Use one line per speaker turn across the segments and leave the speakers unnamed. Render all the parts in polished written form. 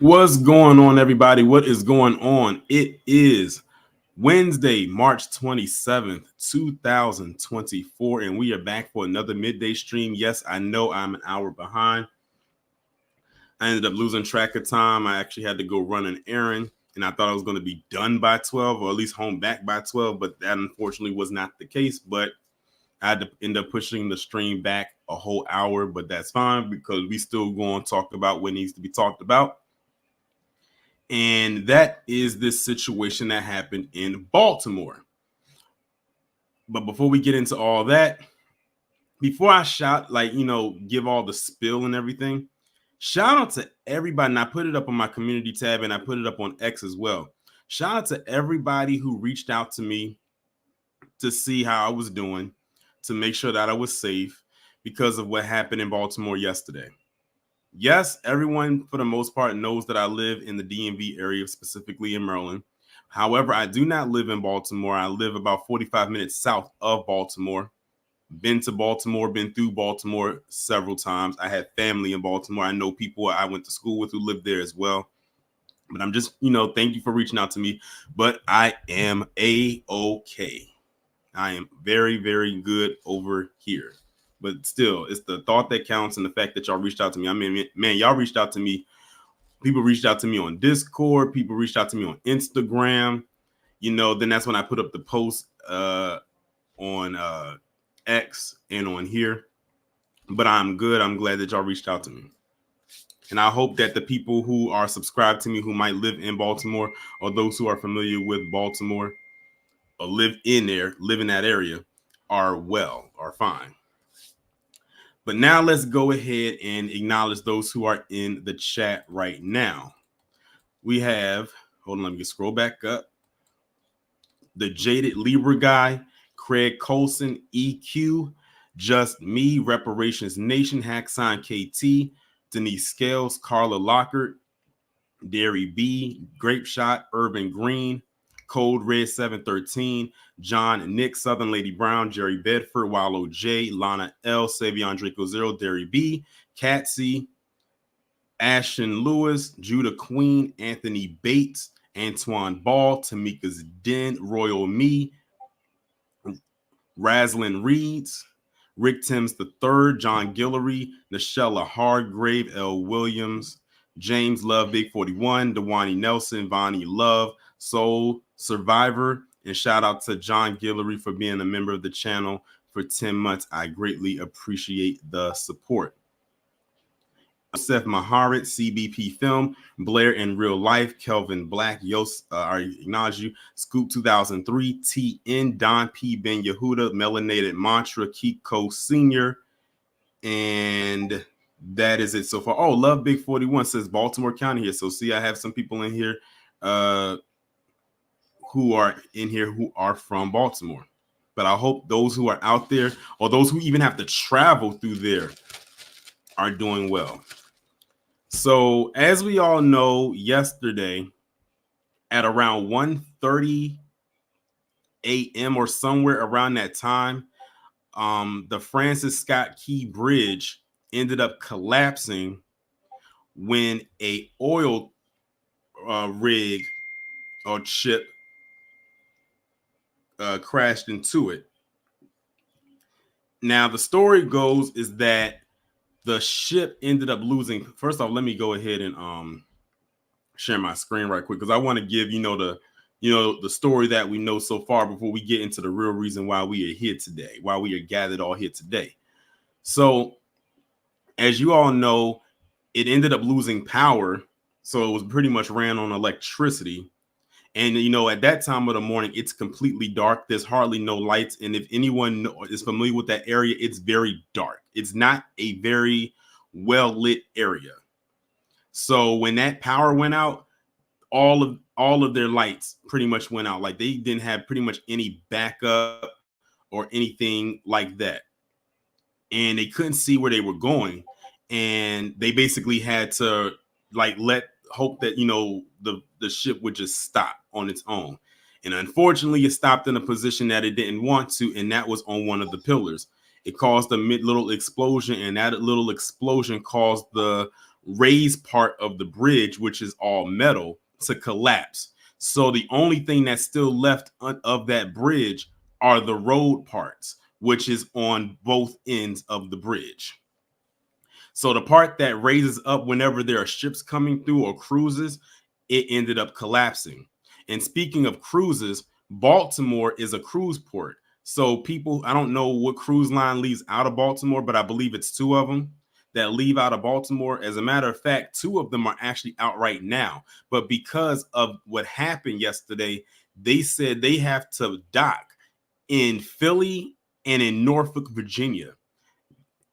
What's going on, everybody? What is going on? It is Wednesday, March 27th, 2024, and we are back for another midday stream. Yes, I know I'm an hour behind. I ended up losing track of time. I actually had to go run an errand, and I thought I was going to be done by 12, or at least home back by 12, but that unfortunately was not the case. But I had to end up pushing the stream back a whole hour, but that's fine because we still going to talk about what needs to be talked about. And that is this situation that happened in Baltimore. But before we get into all that, before I give all the spill and everything, shout out to everybody. And I put it up on my community tab and I put it up on X as well. Shout out to everybody who reached out to me to see how I was doing, to make sure that I was safe because of what happened in Baltimore yesterday. Yes, everyone for the most part knows that I live in the DMV area, specifically in Maryland. However, I do not live in Baltimore. I live about 45 minutes south of Baltimore. Been to Baltimore, been through Baltimore several times. I have family in Baltimore. I know people I went to school with who live there as well. But I'm just, thank you for reaching out to me. But I am A-okay. I am very, very good over here. But still, it's the thought that counts and the fact that y'all reached out to me. I mean, man, y'all reached out to me. People reached out to me on Discord. People reached out to me on Instagram. Then that's when I put up the post on X and on here. But I'm good. I'm glad that y'all reached out to me. And I hope that the people who are subscribed to me who might live in Baltimore or those who are familiar with Baltimore or live in that area are fine. But now let's go ahead and acknowledge those who are in the chat right now. We have, hold on, let me scroll back up. The Jaded Libra guy, Craig Colson, EQ, Just Me, Reparations Nation, Hacksign KT, Denise Scales, Carla Lockert, Derry B, Grape Shot, Urban Green, Code Red 713, John Nick, Southern Lady Brown, Jerry Bedford, Wallow J, Lana L, Savion Draco Zero, Derry B, Catsy, Ashton Lewis, Judah Queen, Anthony Bates, Antoine Ball, Tamika's Den, Royal Me, Raslin Reeds, Rick Timms III, John Guillory, Nichelle Hargrave, L. Williams, James Love, Big 41, Dewani Nelson, Vonnie Love, Soul Survivor, and shout out to John Guillory for being a member of the channel for 10 months. I greatly appreciate the support. Seth Maharit, CBP Film, Blair in Real Life, Kelvin Black, Yos, I acknowledge you, Scoop 2003, TN, Don P. Ben Yehuda, Melanated Mantra, Keiko Sr., and that is it so far. Oh, Love Big 41 says Baltimore County here. So see, I have some people in here who are in here who are from Baltimore. But I hope those who are out there or those who even have to travel through there are doing well. So as we all know, yesterday at around 1:30 a.m. or somewhere around that time, the Francis Scott Key Bridge ended up collapsing when a oil rig or ship crashed into it. Now, the story goes is that the ship ended up losing. First off, let me go ahead and share my screen right quick because I want to give the story that we know so far before we get into the real reason why we are here today, why we are gathered all here today. So, as you all know, it ended up losing power, so it was pretty much ran on electricity. And, at that time of the morning, it's completely dark. There's hardly no lights. And if anyone is familiar with that area, it's very dark. It's not a very well-lit area. So when that power went out, all of their lights pretty much went out. Like they didn't have pretty much any backup or anything like that. And they couldn't see where they were going. And they basically had to hope that, the ship would just stop on its own. And unfortunately, it stopped in a position that it didn't want to, and that was on one of the pillars. It caused a little explosion, and that little explosion caused the raised part of the bridge, which is all metal, to collapse. So the only thing that's still left of that bridge are the road parts, which is on both ends of the bridge. So the part that raises up whenever there are ships coming through or cruises, it ended up collapsing. And speaking of cruises, Baltimore is a cruise port. So people, I don't know what cruise line leaves out of Baltimore, but I believe it's two of them that leave out of Baltimore. As a matter of fact, two of them are actually out right now. But because of what happened yesterday, they said they have to dock in Philly and in Norfolk, Virginia.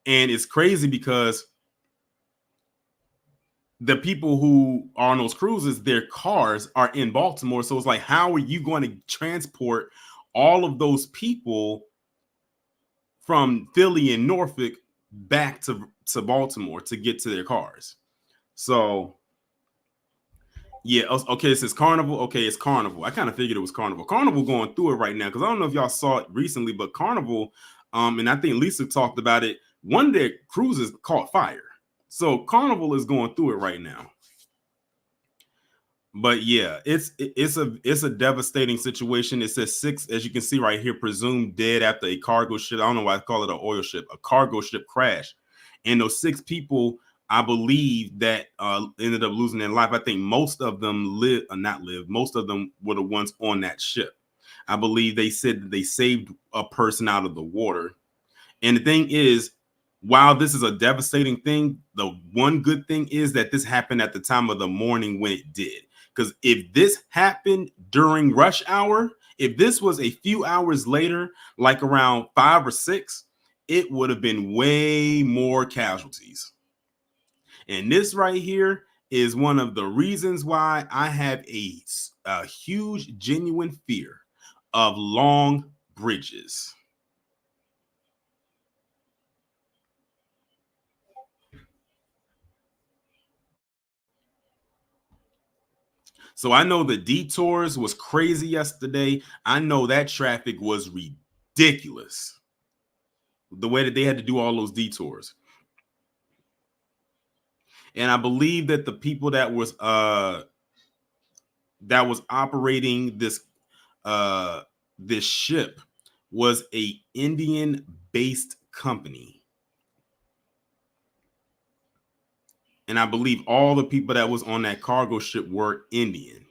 And it's crazy because the people who are on those cruises, their cars are in Baltimore. So it's like, how are you going to transport all of those people from Philly and Norfolk back to Baltimore to get to their cars? So yeah, okay, it says Carnival. Okay, it's Carnival. I kind of figured it was Carnival. Carnival going through it right now, because I don't know if y'all saw it recently, but Carnival, and I think Lisa talked about it, one of their cruises caught fire. So Carnival is going through it right now. But yeah, it's a devastating situation. It says 6, as you can see right here, presumed dead after a cargo ship. I don't know why I call it an oil ship, a cargo ship crash. And those 6 people, I believe, that ended up losing their life. I think most of them most of them were the ones on that ship. I believe they said that they saved a person out of the water. And the thing is, while this is a devastating thing, the one good thing is that this happened at the time of the morning when it did. Because if this happened during rush hour, if this was a few hours later, like around 5 or 6, it would have been way more casualties. And this right here is one of the reasons why I have a huge, genuine fear of long bridges. So I know the detours was crazy yesterday. I know that traffic was ridiculous. The way that they had to do all those detours. And I believe that the people that was operating this this ship was a Indian based company. And I believe all the people that was on that cargo ship were Indian.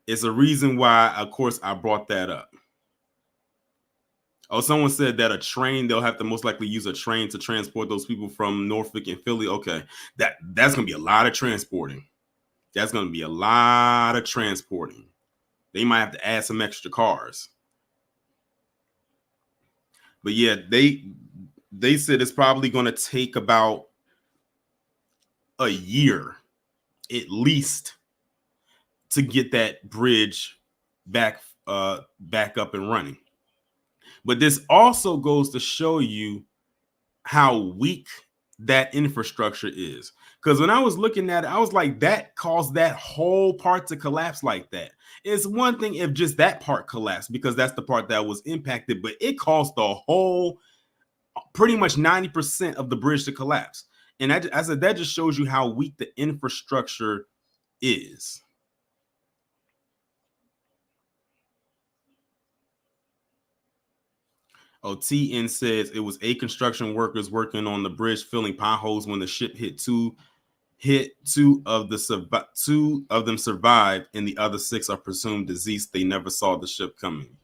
It's a reason why, of course, I brought that up. Oh, someone said that a train, they'll have to most likely use a train to transport those people from Norfolk and Philly. Okay, that's going to be a lot of transporting. That's going to be a lot of transporting. They might have to add some extra cars. But yeah, they said it's probably going to take about a year at least to get that bridge back up and running. But this also goes to show you how weak that infrastructure is. Because when I was looking at it, I was like, that caused that whole part to collapse like that. It's one thing if just that part collapsed, because that's the part that was impacted, but it caused the whole, pretty much 90% of the bridge to collapse. And I said, that just shows you how weak the infrastructure is. TN says it was 8 construction workers working on the bridge filling potholes when the ship hit two of them survived, and the other 6 are presumed deceased. They never saw the ship coming.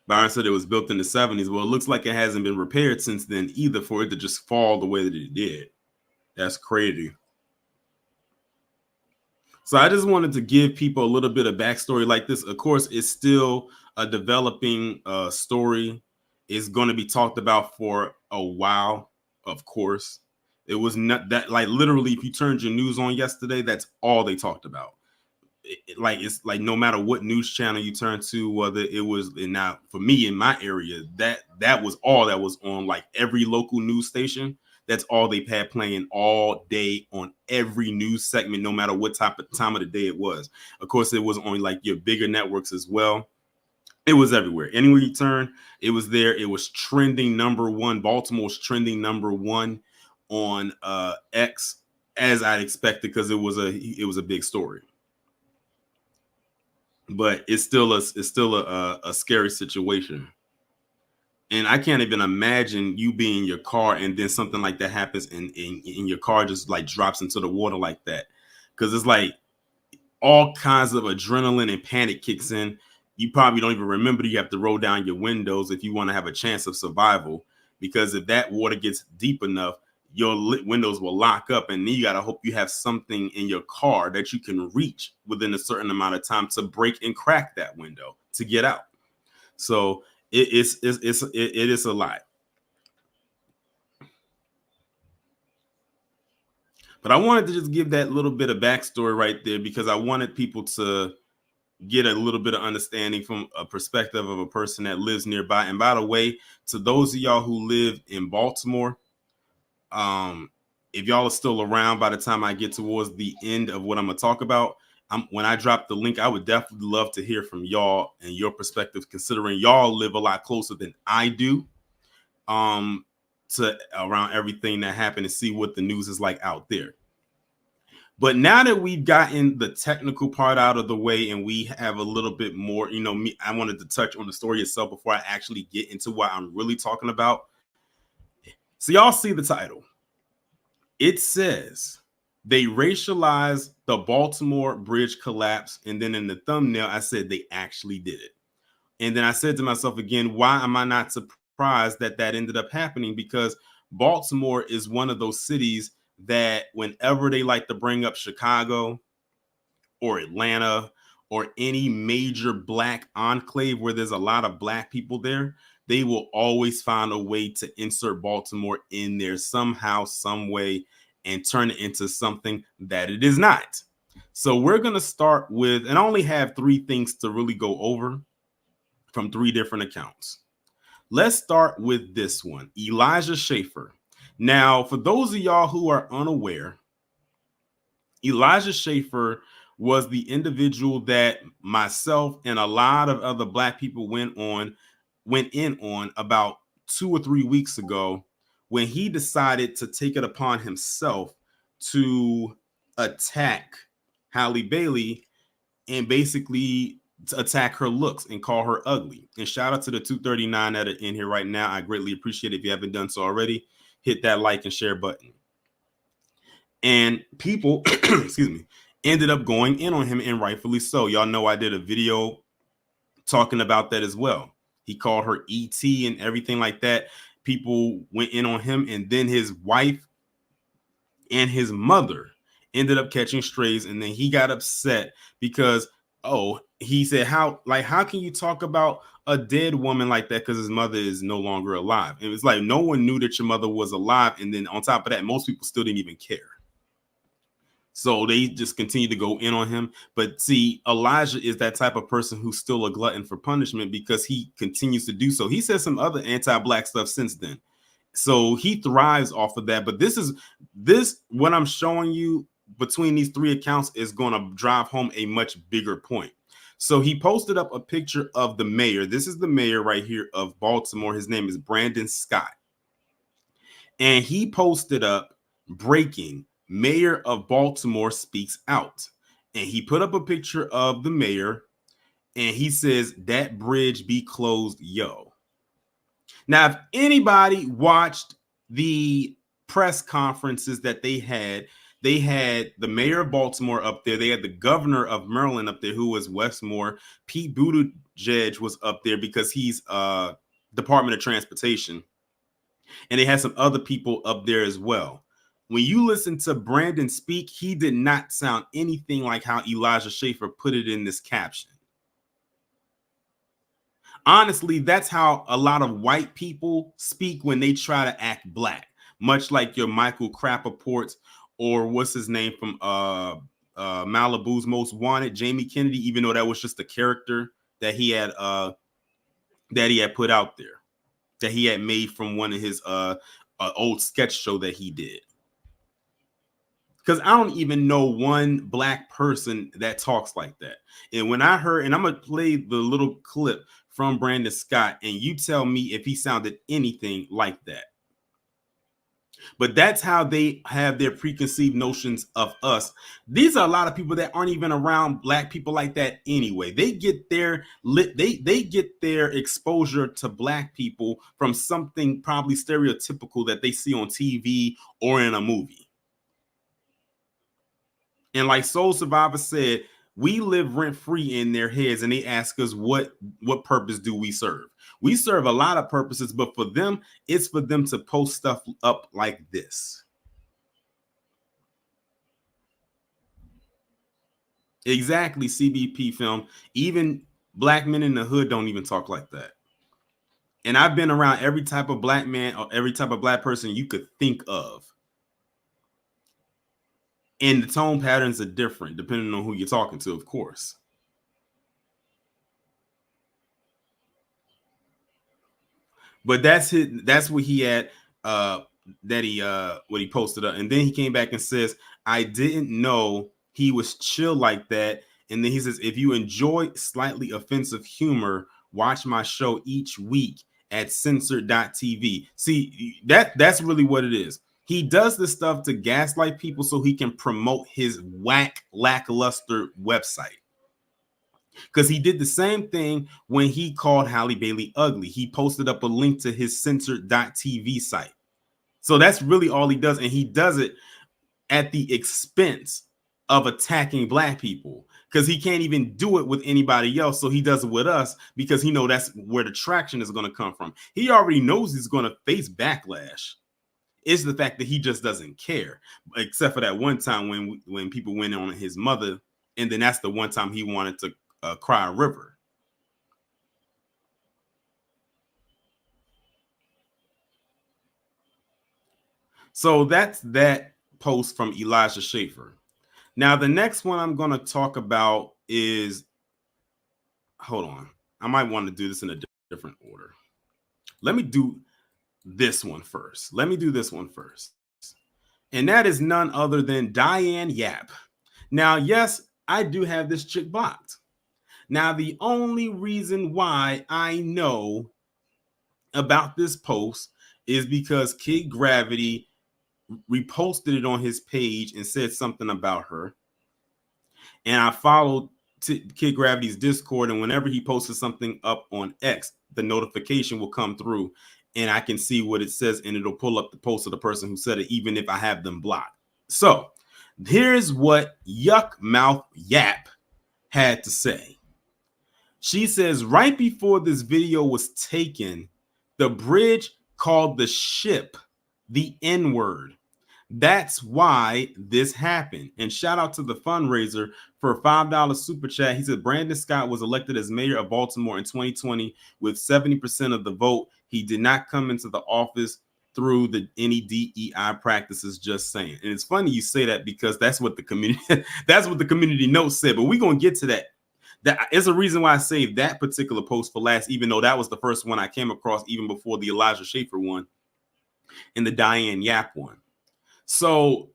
Byron said it was built in the 70s. Well, it looks like it hasn't been repaired since then either, for it to just fall the way that it did. That's crazy. So I just wanted to give people a little bit of backstory like this. Of course, it's still a developing story. It's going to be talked about for a while, of course. It was not that, like, literally, if you turned your news on yesterday, that's all they talked about. It's like no matter what news channel you turn to, whether it was, and now for me in my area, that was all that was on, like every local news station. That's all they've had playing all day on every news segment, no matter what type of time of the day it was. Of course, it was on like your bigger networks as well. It was everywhere. Anywhere you turn, it was there. It was trending number one. Baltimore was trending number one on X, as I'd expected, because it was a big story. But it's still a scary situation. And I can't even imagine you being in your car and then something like that happens and your car just like drops into the water like that. Because it's like all kinds of adrenaline and panic kicks in. You probably don't even remember you have to roll down your windows if you want to have a chance of survival. Because if that water gets deep enough, your windows will lock up, and then you got to hope you have something in your car that you can reach within a certain amount of time to break and crack that window to get out. So it is a lot. But I wanted to just give that little bit of backstory right there because I wanted people to get a little bit of understanding from a perspective of a person that lives nearby. And by the way, to those of y'all who live in Baltimore, if y'all are still around by the time I get towards the end of what I'm gonna talk about, when I drop the link, I would definitely love to hear from y'all and your perspective, considering y'all live a lot closer than I do to around everything that happened and see what the news is like out there. But now that we've gotten the technical part out of the way and we have a little bit more, I wanted to touch on the story itself before I actually get into what I'm really talking about. So y'all see the title. It says they racialized the Baltimore bridge collapse. And then in the thumbnail, I said they actually did it. And then I said to myself again, why am I not surprised that ended up happening? Because Baltimore is one of those cities that whenever they like to bring up Chicago or Atlanta or any major black enclave where there's a lot of black people there, they will always find a way to insert Baltimore in there somehow, some way, and turn it into something that it is not. So we're going to start with, and I only have 3 things to really go over from 3 different accounts. Let's start with this one, Elijah Schaefer. Now, for those of y'all who are unaware, Elijah Schaefer was the individual that myself and a lot of other black people went in on about 2 or 3 weeks ago when he decided to take it upon himself to attack Halle Bailey and basically to attack her looks and call her ugly. And shout out to the 239 that are in here right now. I greatly appreciate it. If you haven't done so already, hit that like and share button. And people, excuse me, ended up going in on him, and rightfully so. Y'all know I did a video talking about that as well. He called her ET and everything like that. People went in on him, and then his wife and his mother ended up catching strays, and then he got upset because he said, how can you talk about a dead woman like that because his mother is no longer alive? And it was like no one knew that your mother was alive, and then on top of that, most people still didn't even care. So they just continue to go in on him. But see, Elijah is that type of person who's still a glutton for punishment because he continues to do so. He said some other anti-black stuff since then. So he thrives off of that. But what I'm showing you between these 3 accounts is going to drive home a much bigger point. So he posted up a picture of the mayor. This is the mayor right here of Baltimore. His name is Brandon Scott. And he posted up breaking: Mayor of Baltimore speaks out. And he put up a picture of the mayor and he says, that bridge be closed, yo. Now, if anybody watched the press conferences that they had the mayor of Baltimore up there. They had the governor of Maryland up there, who was Westmore. Pete Buttigieg was up there because he's Department of Transportation. And they had some other people up there as well. When you listen to Brandon speak, he did not sound anything like how Elijah Schaefer put it in this caption. Honestly, that's how a lot of white people speak when they try to act black, much like your Michael Crapaports or what's his name from Malibu's Most Wanted, Jamie Kennedy, even though that was just a character that he had put out there, that he had made from one of his an old sketch show that he did. Because I don't even know one black person that talks like that. And when I heard, and I'm going to play the little clip from Brandon Scott, and you tell me if he sounded anything like that. But that's how they have their preconceived notions of us. These are a lot of people that aren't even around black people like that anyway. They get their they get their exposure to black people from something probably stereotypical that they see on TV or in a movie. And like Soul Survivor said, we live rent free in their heads, and they ask us what purpose do we serve? We serve a lot of purposes, but for them, it's for them to post stuff up like this. Exactly, CBP Film. Even black men in the hood don't even talk like that. And I've been around every type of black man or every type of black person you could think of. And the tone patterns are different depending on who you're talking to, of course. But that's what he had that he what he posted up. And then he came back and says, I didn't know he was chill like that. And then he says, if you enjoy slightly offensive humor, watch my show each week at censored.tv. See, that's really what it is. He does this stuff to gaslight people so he can promote his lackluster website. Because he did the same thing when he called Halle Bailey ugly. He posted up a link to his censored.tv site. So that's really all he does. And he does it at the expense of attacking black people, because he can't even do it with anybody else. So he does it with us because he knows that's where the traction is going to come from. He already knows he's going to face backlash. It's the fact that he just doesn't care, except for that one time when people went on his mother. And then that's the one time he wanted to cry a river. So that's that post from Elijah Schaefer. Now, the next one I'm going to talk about is, hold on, I might want to do this in a different order. Let me do this one first. And that is none other than Diane Yap. Now, yes, I do have this chick blocked. Now, the only reason why I know about this post is because Kid Gravity reposted it on his page and said something about her. And I followed Kid Gravity's Discord, and whenever he posted something up on X, the notification will come through and I can see what it says, and it'll pull up the post of the person who said it, even if I have them blocked. So here's what Yuck Mouth Yap had to say. She says, right before this video was taken, the bridge called the ship the N-word. That's why this happened. And shout out to the fundraiser for a $5 super chat. He said Brandon Scott was elected as mayor of Baltimore in 2020 with 70% of the vote. He did not come into the office through any DEI practices, just saying. And it's funny you say that because that's what the community note said. But we're gonna get to that. That is a reason why I saved that particular post for last, even though that was the first one I came across, even before the Elijah Schaefer one and the Diane Yap one. So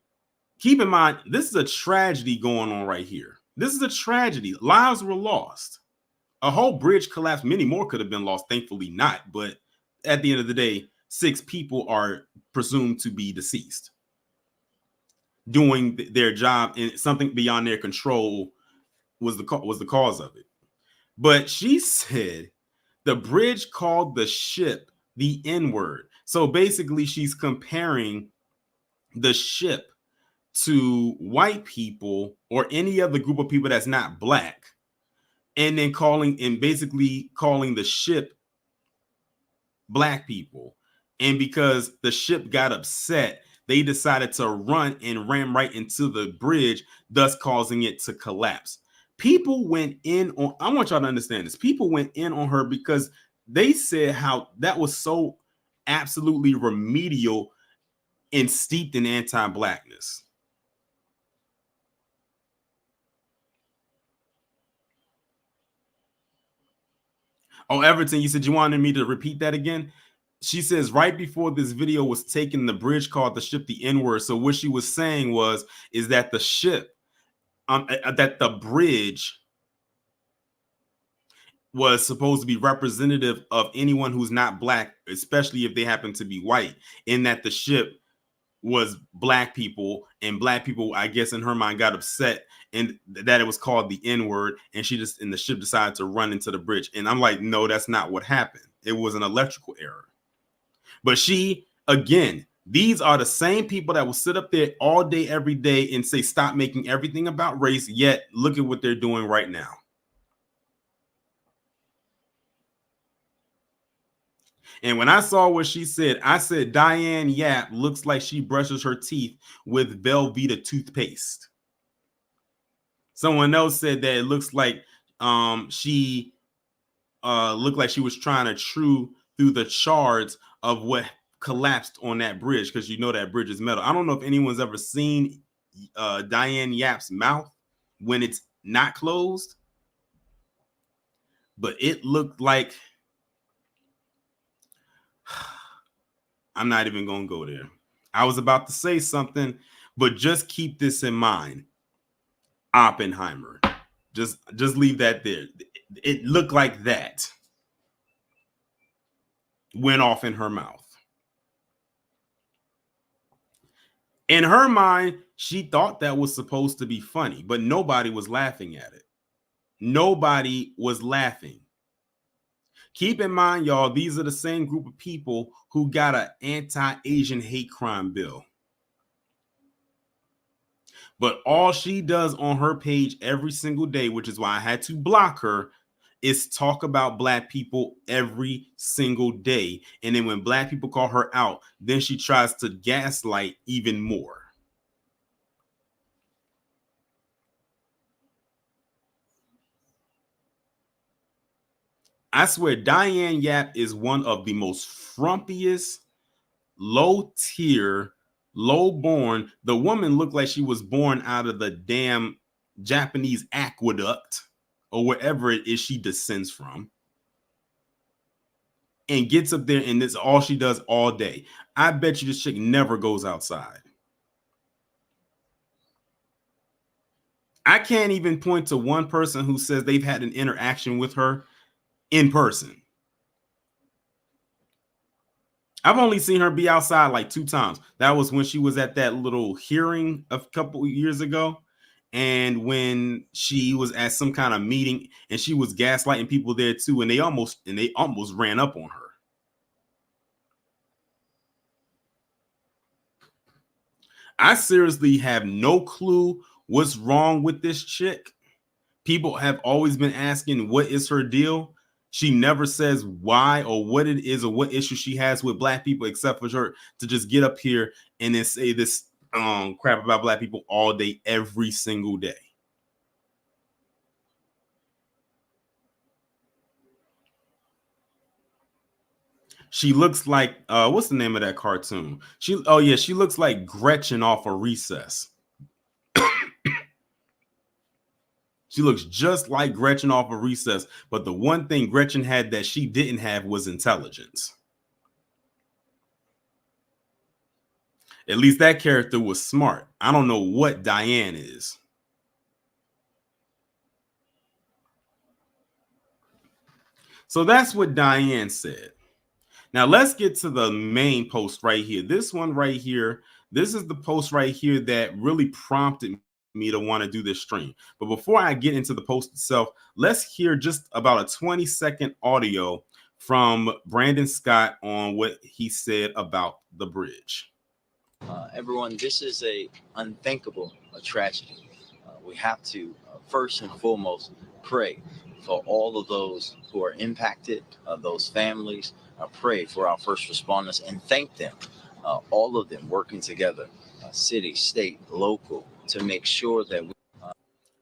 keep in mind, this is a tragedy going on right here. This is a tragedy. Lives were lost. A whole bridge collapsed. Many more could have been lost. Thankfully not. But at the end of the day, 6 people are presumed to be deceased, doing their job, and something beyond their control was the cause of it. But she said the bridge called the ship the N-word. So basically, she's comparing the ship to white people or any other group of people that's not black, and then basically calling the ship black people. And because the ship got upset, they decided to run and ran right into the bridge, thus causing it to collapse. People went in on, I want y'all to understand this. People went in on her because they said how that was so absolutely remedial and steeped in anti-blackness. Oh, Everton, you said you wanted me to repeat that again? she says right before this video was taken, the bridge called the ship the N-word. So what she was saying is that the ship, that the bridge was supposed to be representative of anyone who's not black, especially if they happen to be white, in that the ship was black people, and black people, I guess in her mind, got upset and that it was called the N-word, and the ship decided to run into the bridge. And I'm like, no, that's not what happened. It was an electrical error. But again, these are the same people that will sit up there all day, every day and say, stop making everything about race. Yet look at what they're doing right now. And when I saw what she said, I said, Diane Yap looks like she brushes her teeth with Velveeta toothpaste. Someone else said that it looks like she looked like she was trying to chew through the shards of what collapsed on that bridge, because you know that bridge is metal. I don't know if anyone's ever seen Diane Yap's mouth when it's not closed, but it looked like, I'm not even gonna go there. I was about to say something, but just keep this in mind. Oppenheimer. Just leave that there. It looked like that went off in her mouth. In her mind, she thought that was supposed to be funny, but nobody was laughing at it. Nobody was laughing. Keep in mind, y'all, these are the same group of people who got an anti-Asian hate crime bill. But all she does on her page every single day, which is why I had to block her, is talk about black people every single day. And then when black people call her out, then she tries to gaslight even more. I swear, Diane Yap is one of the most frumpiest, low-tier, low-born. The woman looked like she was born out of the damn Japanese aqueduct or wherever it is she descends from, and gets up there and that's all she does all day. I bet you this chick never goes outside. I can't even point to one person who says they've had an interaction with her in person. I've only seen her be outside like 2 times. That was when she was at that little hearing a couple of years ago, and when she was at some kind of meeting and she was gaslighting people there too, and they almost ran up on her. I seriously have no clue what's wrong with this chick. People have always been asking, what is her deal? She never says why or what it is or what issue she has with black people, except for her to just get up here and then say this crap about black people all day, every single day. She looks like, what's the name of that cartoon? She looks like Gretchen off of Recess. She looks just like Gretchen off of Recess, but the one thing Gretchen had that she didn't have was intelligence. At least that character was smart. I don't know what Diane is. So that's what Diane said. Now let's get to the main post right here. This one right here. This is the post right here that really prompted me to want to do this stream. But before I get into the post itself, let's hear just about a 20-second audio from Brandon Scott on what he said about the bridge.
Everyone, this is a unthinkable tragedy. We have to first and foremost pray for all of those who are impacted, those families. Pray for our first responders and thank them, all of them working together, city, state, local, to make sure that we.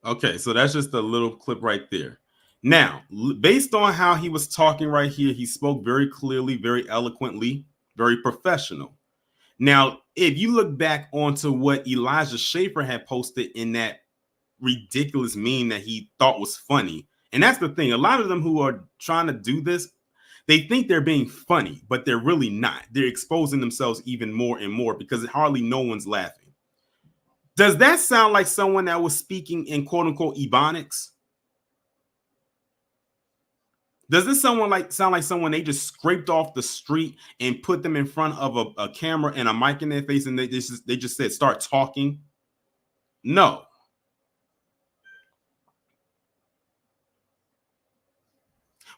Okay, so that's just a little clip right there. Now, based on how he was talking right here, he spoke very clearly, very eloquently, very professional. Now, if you look back onto what Elijah Schaefer had posted in that ridiculous meme that he thought was funny, and that's the thing, a lot of them who are trying to do this, They think they're being funny, but they're really not. They're exposing themselves even more and more because hardly no one's laughing. Does that sound like someone that was speaking in quote unquote Ebonics? Does this sound like someone they just scraped off the street and put them in front of a camera and a mic in their face and they just said start talking? No.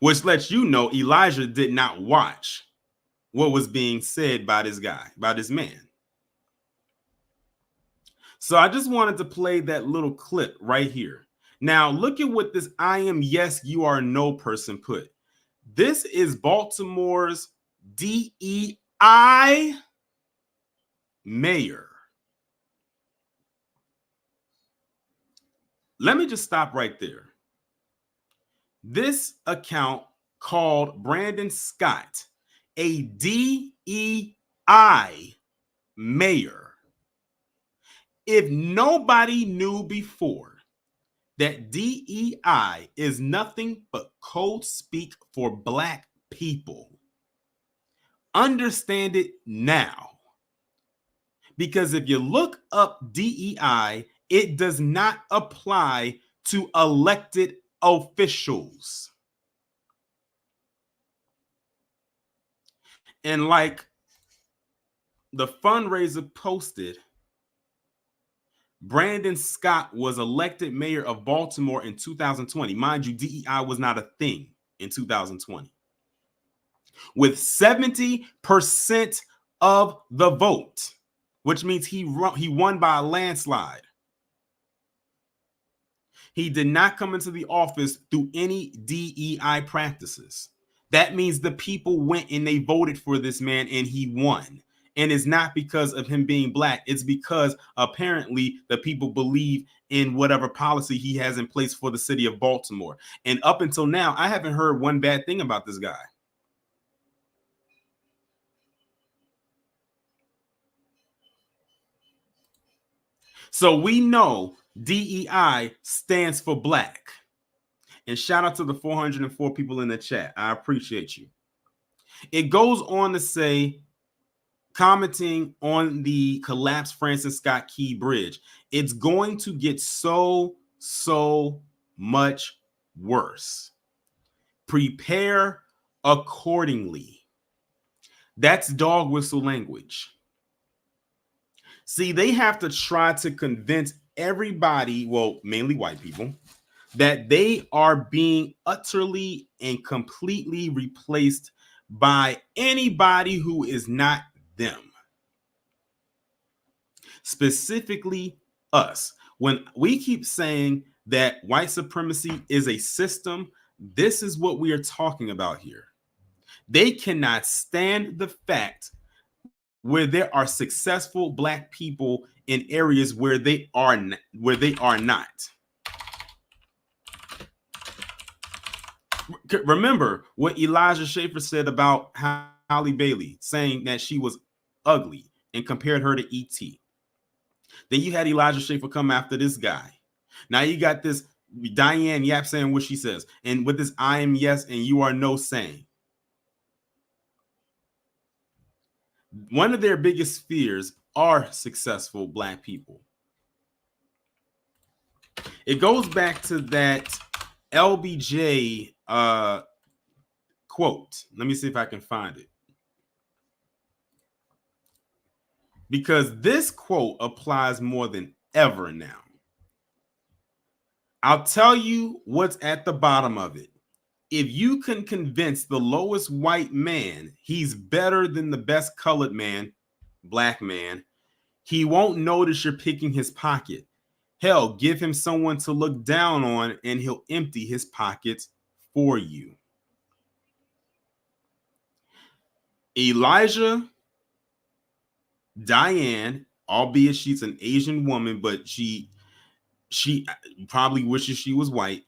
Which lets you know Elijah did not watch what was being said by this guy, by this man. So I just wanted to play that little clip right here. Now, look at what this I am yes, you are no person put. This is Baltimore's DEI mayor. Let me just stop right there. This account called Brandon Scott a DEI mayor. If nobody knew before that DEI is nothing but code speak for Black people, understand it now. Because if you look up DEI, it does not apply to elected officials. And like the fundraiser posted, Brandon Scott was elected mayor of Baltimore in 2020. Mind you, DEI was not a thing in 2020. With 70% of the vote, which means he won by a landslide. He did not come into the office through any DEI practices. That means the people went and they voted for this man and he won. And it's not because of him being Black. It's because apparently the people believe in whatever policy he has in place for the city of Baltimore. And up until now, I haven't heard one bad thing about this guy. So we know DEI stands for Black. And shout out to the 404 people in the chat. I appreciate you. It goes on to say, commenting on the collapsed Francis Scott Key Bridge, it's going to get so much worse. Prepare accordingly. That's dog whistle language. See, they have to try to convince everybody, well, mainly white people, that they are being utterly and completely replaced by anybody who is not them. Specifically us. When we keep saying that white supremacy is a system, this is what we are talking about here. They cannot stand the fact where there are successful Black people in areas where they are not. Remember what Elijah Schaffer said about Halle Bailey, saying that she was ugly and compared her to E.T. Then you had Elijah Schaffer come after this guy. Now you got this Diane Yap saying what she says. And with this I am yes and you are no saying. One of their biggest fears are successful Black people. It goes back to that LBJ quote. Let me see if I can find it. Because this quote applies more than ever now. I'll tell you what's at the bottom of it. If you can convince the lowest white man he's better than the best colored man, Black man, he won't notice you're picking his pocket. Hell, give him someone to look down on and he'll empty his pockets for you. Elijah, Diane, albeit she's an Asian woman, but she probably wishes she was white.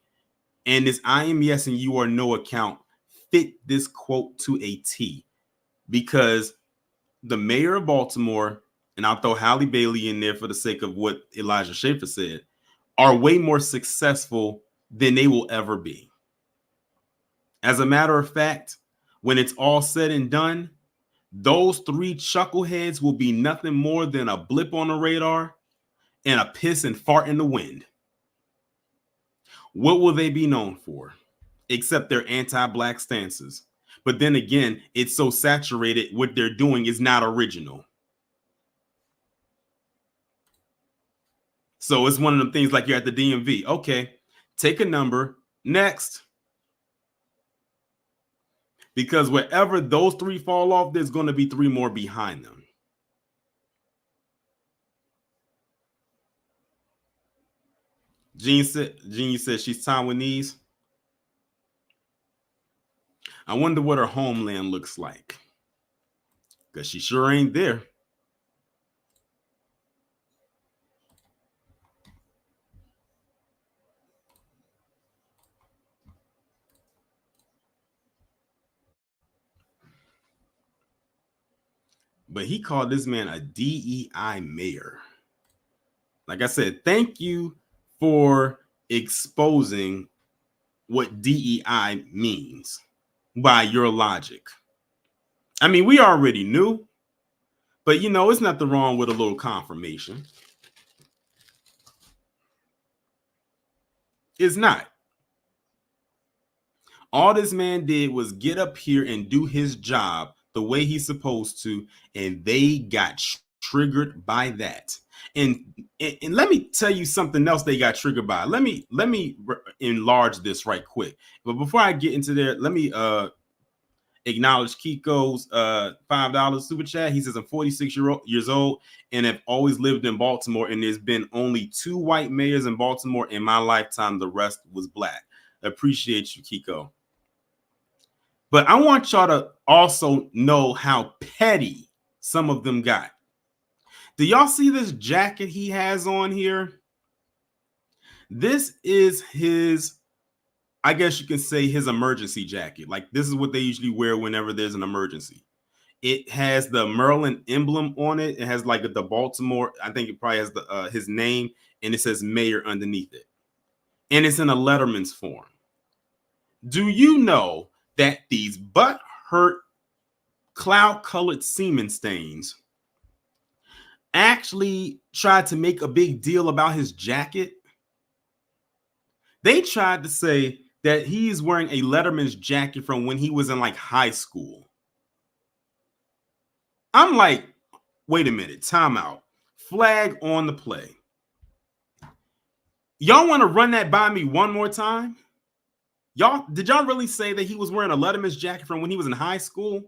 And this I am yes and you are no account fit this quote to a T, because the mayor of Baltimore, and I'll throw Halle Bailey in there for the sake of what Elijah Schaffer said, are way more successful than they will ever be. As a matter of fact, when it's all said and done, those three chuckleheads will be nothing more than a blip on the radar and a piss and fart in the wind. What will they be known for? Except their anti-black stances. But then again, it's so saturated, what they're doing is not original. So it's one of them things like you're at the DMV. Okay, take a number. Next. Because wherever those three fall off, there's going to be three more behind them. Jean said she's Taiwanese. I wonder what her homeland looks like. Because she sure ain't there. But he called this man a DEI mayor. Like I said, thank you for exposing what DEI means by your logic. I mean, we already knew, but you know, it's nothing wrong with a little confirmation. It's not. All this man did was get up here and do his job the way he's supposed to, and they got triggered by that. And let me tell you something else they got triggered by. Let me enlarge this right quick. But before I get into there, let me acknowledge Keiko's $5 super chat. He says, I'm 46 years old and have always lived in Baltimore, and there's been only 2 white mayors in Baltimore in my lifetime. The rest was black. Appreciate you, Keiko. But I want y'all to also know how petty some of them got. Do y'all see this jacket he has on here? This is his, I guess you can say, his emergency jacket. Like, this is what they usually wear whenever there's an emergency. It has the Maryland emblem on it. It has like the Baltimore, I think it probably has the his name, and it says mayor underneath it. And it's in a Letterman's form. Do you know that these butt hurt cloud colored semen stains actually tried to make a big deal about his jacket? They tried to say that he's wearing a Letterman's jacket from when he was in like high school. I'm like, wait a minute, time out. Flag on the play. Y'all want to run that by me one more time? Did y'all really say that he was wearing a Letterman's jacket from when he was in high school?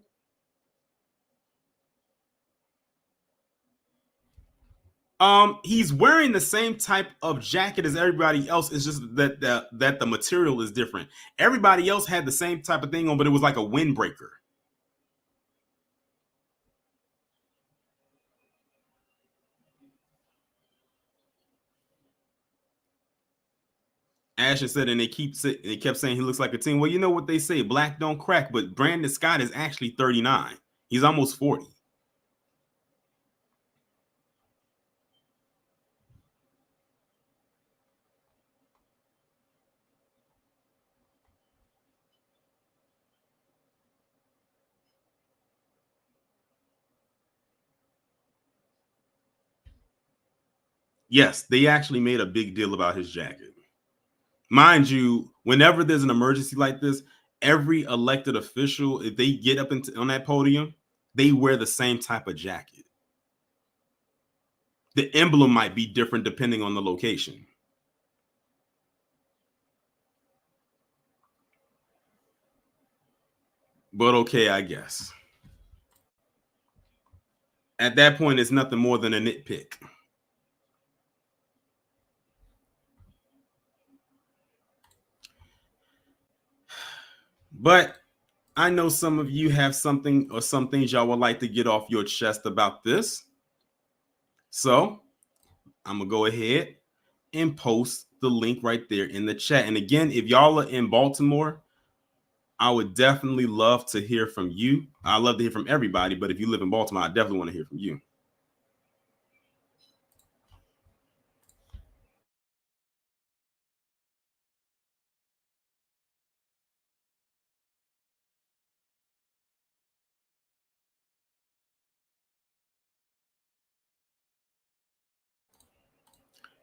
He's wearing the same type of jacket as everybody else. It's just that the material is different. Everybody else had the same type of thing on, but it was like a windbreaker. Ashton said, and they kept saying he looks like a teen. Well, you know what they say, black don't crack, but Brandon Scott is actually 39. He's almost 40. Yes, they actually made a big deal about his jacket. Mind you, whenever there's an emergency like this, every elected official, if they get up on that podium, they wear the same type of jacket. The emblem might be different depending on the location. But okay, I guess. At that point, it's nothing more than a nitpick. But I know some of you have something or some things y'all would like to get off your chest about this. So I'm going to go ahead and post the link right there in the chat. And again, if y'all are in Baltimore, I would definitely love to hear from you. I love to hear from everybody, but if you live in Baltimore, I definitely want to hear from you.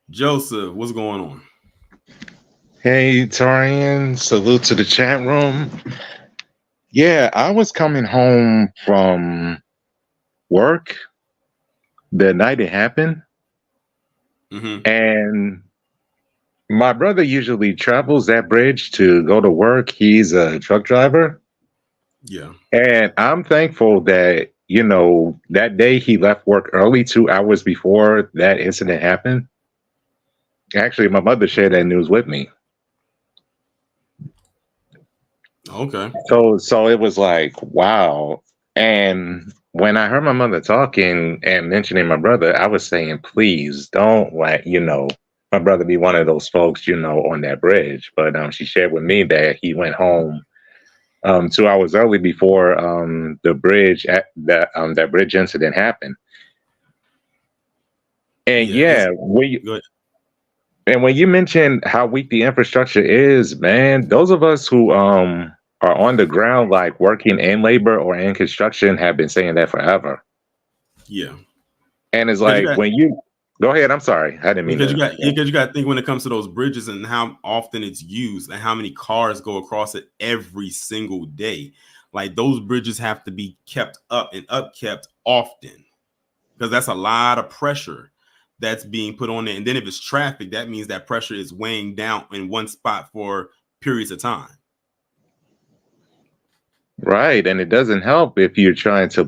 Joseph, what's going on?
Hey, Torian, salute to the chat room. Yeah, I was coming home from work the night it happened,
Mm-hmm.
and my brother usually travels that bridge to go to work. He's a truck driver,
Yeah.
and I'm thankful that, that day he left work early, 2 hours before that incident happened. Actually, my mother shared that news with me.
Okay.
So it was like, wow. And when I heard my mother talking and mentioning my brother, I was saying, please don't let, my brother be one of those folks, on that bridge. But she shared with me that he went home 2 hours early before the bridge at that bridge incident happened. And
Yeah. It's
yeah,
good.
and when you mentioned how weak the infrastructure is, man, those of us who are on the ground, like working in labor or in construction, have been saying that forever.
Yeah.
And it's
Because you
like
got
when you go ahead, I'm sorry, I didn't mean
because you
to.
got because you got to think when it comes to those bridges and how often it's used and how many cars go across it every single day. Like those bridges have to be kept up and upkept often because that's a lot of pressure that's being put on it. And then if it's traffic, that means that pressure is weighing down in one spot for periods of time.
Right, and it doesn't help if you're trying to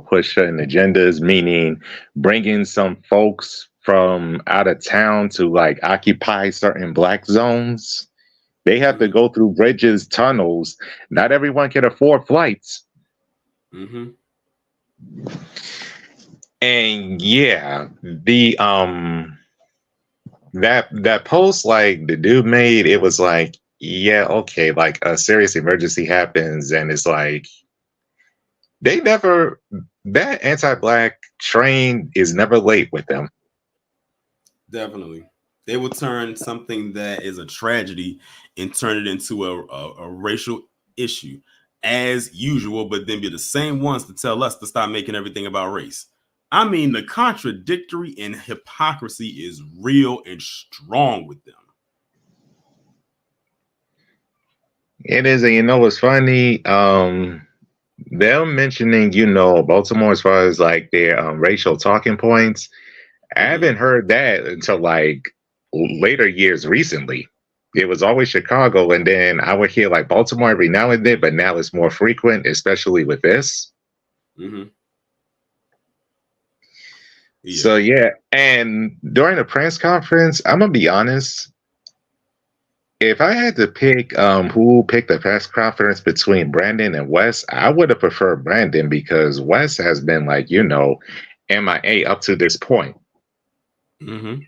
push certain agendas, meaning bringing some folks from out of town to occupy certain black zones. They have to
Mm-hmm.
go through bridges, tunnels. Not everyone can afford flights.
Mm-hmm.
And yeah, the that post like the dude made, it was like, yeah, okay, like a serious emergency happens, and it's like they never that anti-black train is never late with them.
Definitely. They will turn something that is a tragedy and turn it into a racial issue as usual, but then be the same ones to tell us to stop making everything about race. I mean, the contradictory and hypocrisy is real and strong with them.
It is, and you know what's funny? Them mentioning, Baltimore as far as like their racial talking points. I
Mm-hmm.
haven't heard that until like later years recently. It was always Chicago, and then I would hear like Baltimore every now and then, but now it's more frequent, especially with this.
Mm-hmm.
So
Yeah.
yeah, and during the press conference, I'm gonna be honest. If I had to pick who picked the press conference between Brandon and Wes, I would have preferred Brandon because Wes has been like, MIA up to this point.
Mm-hmm.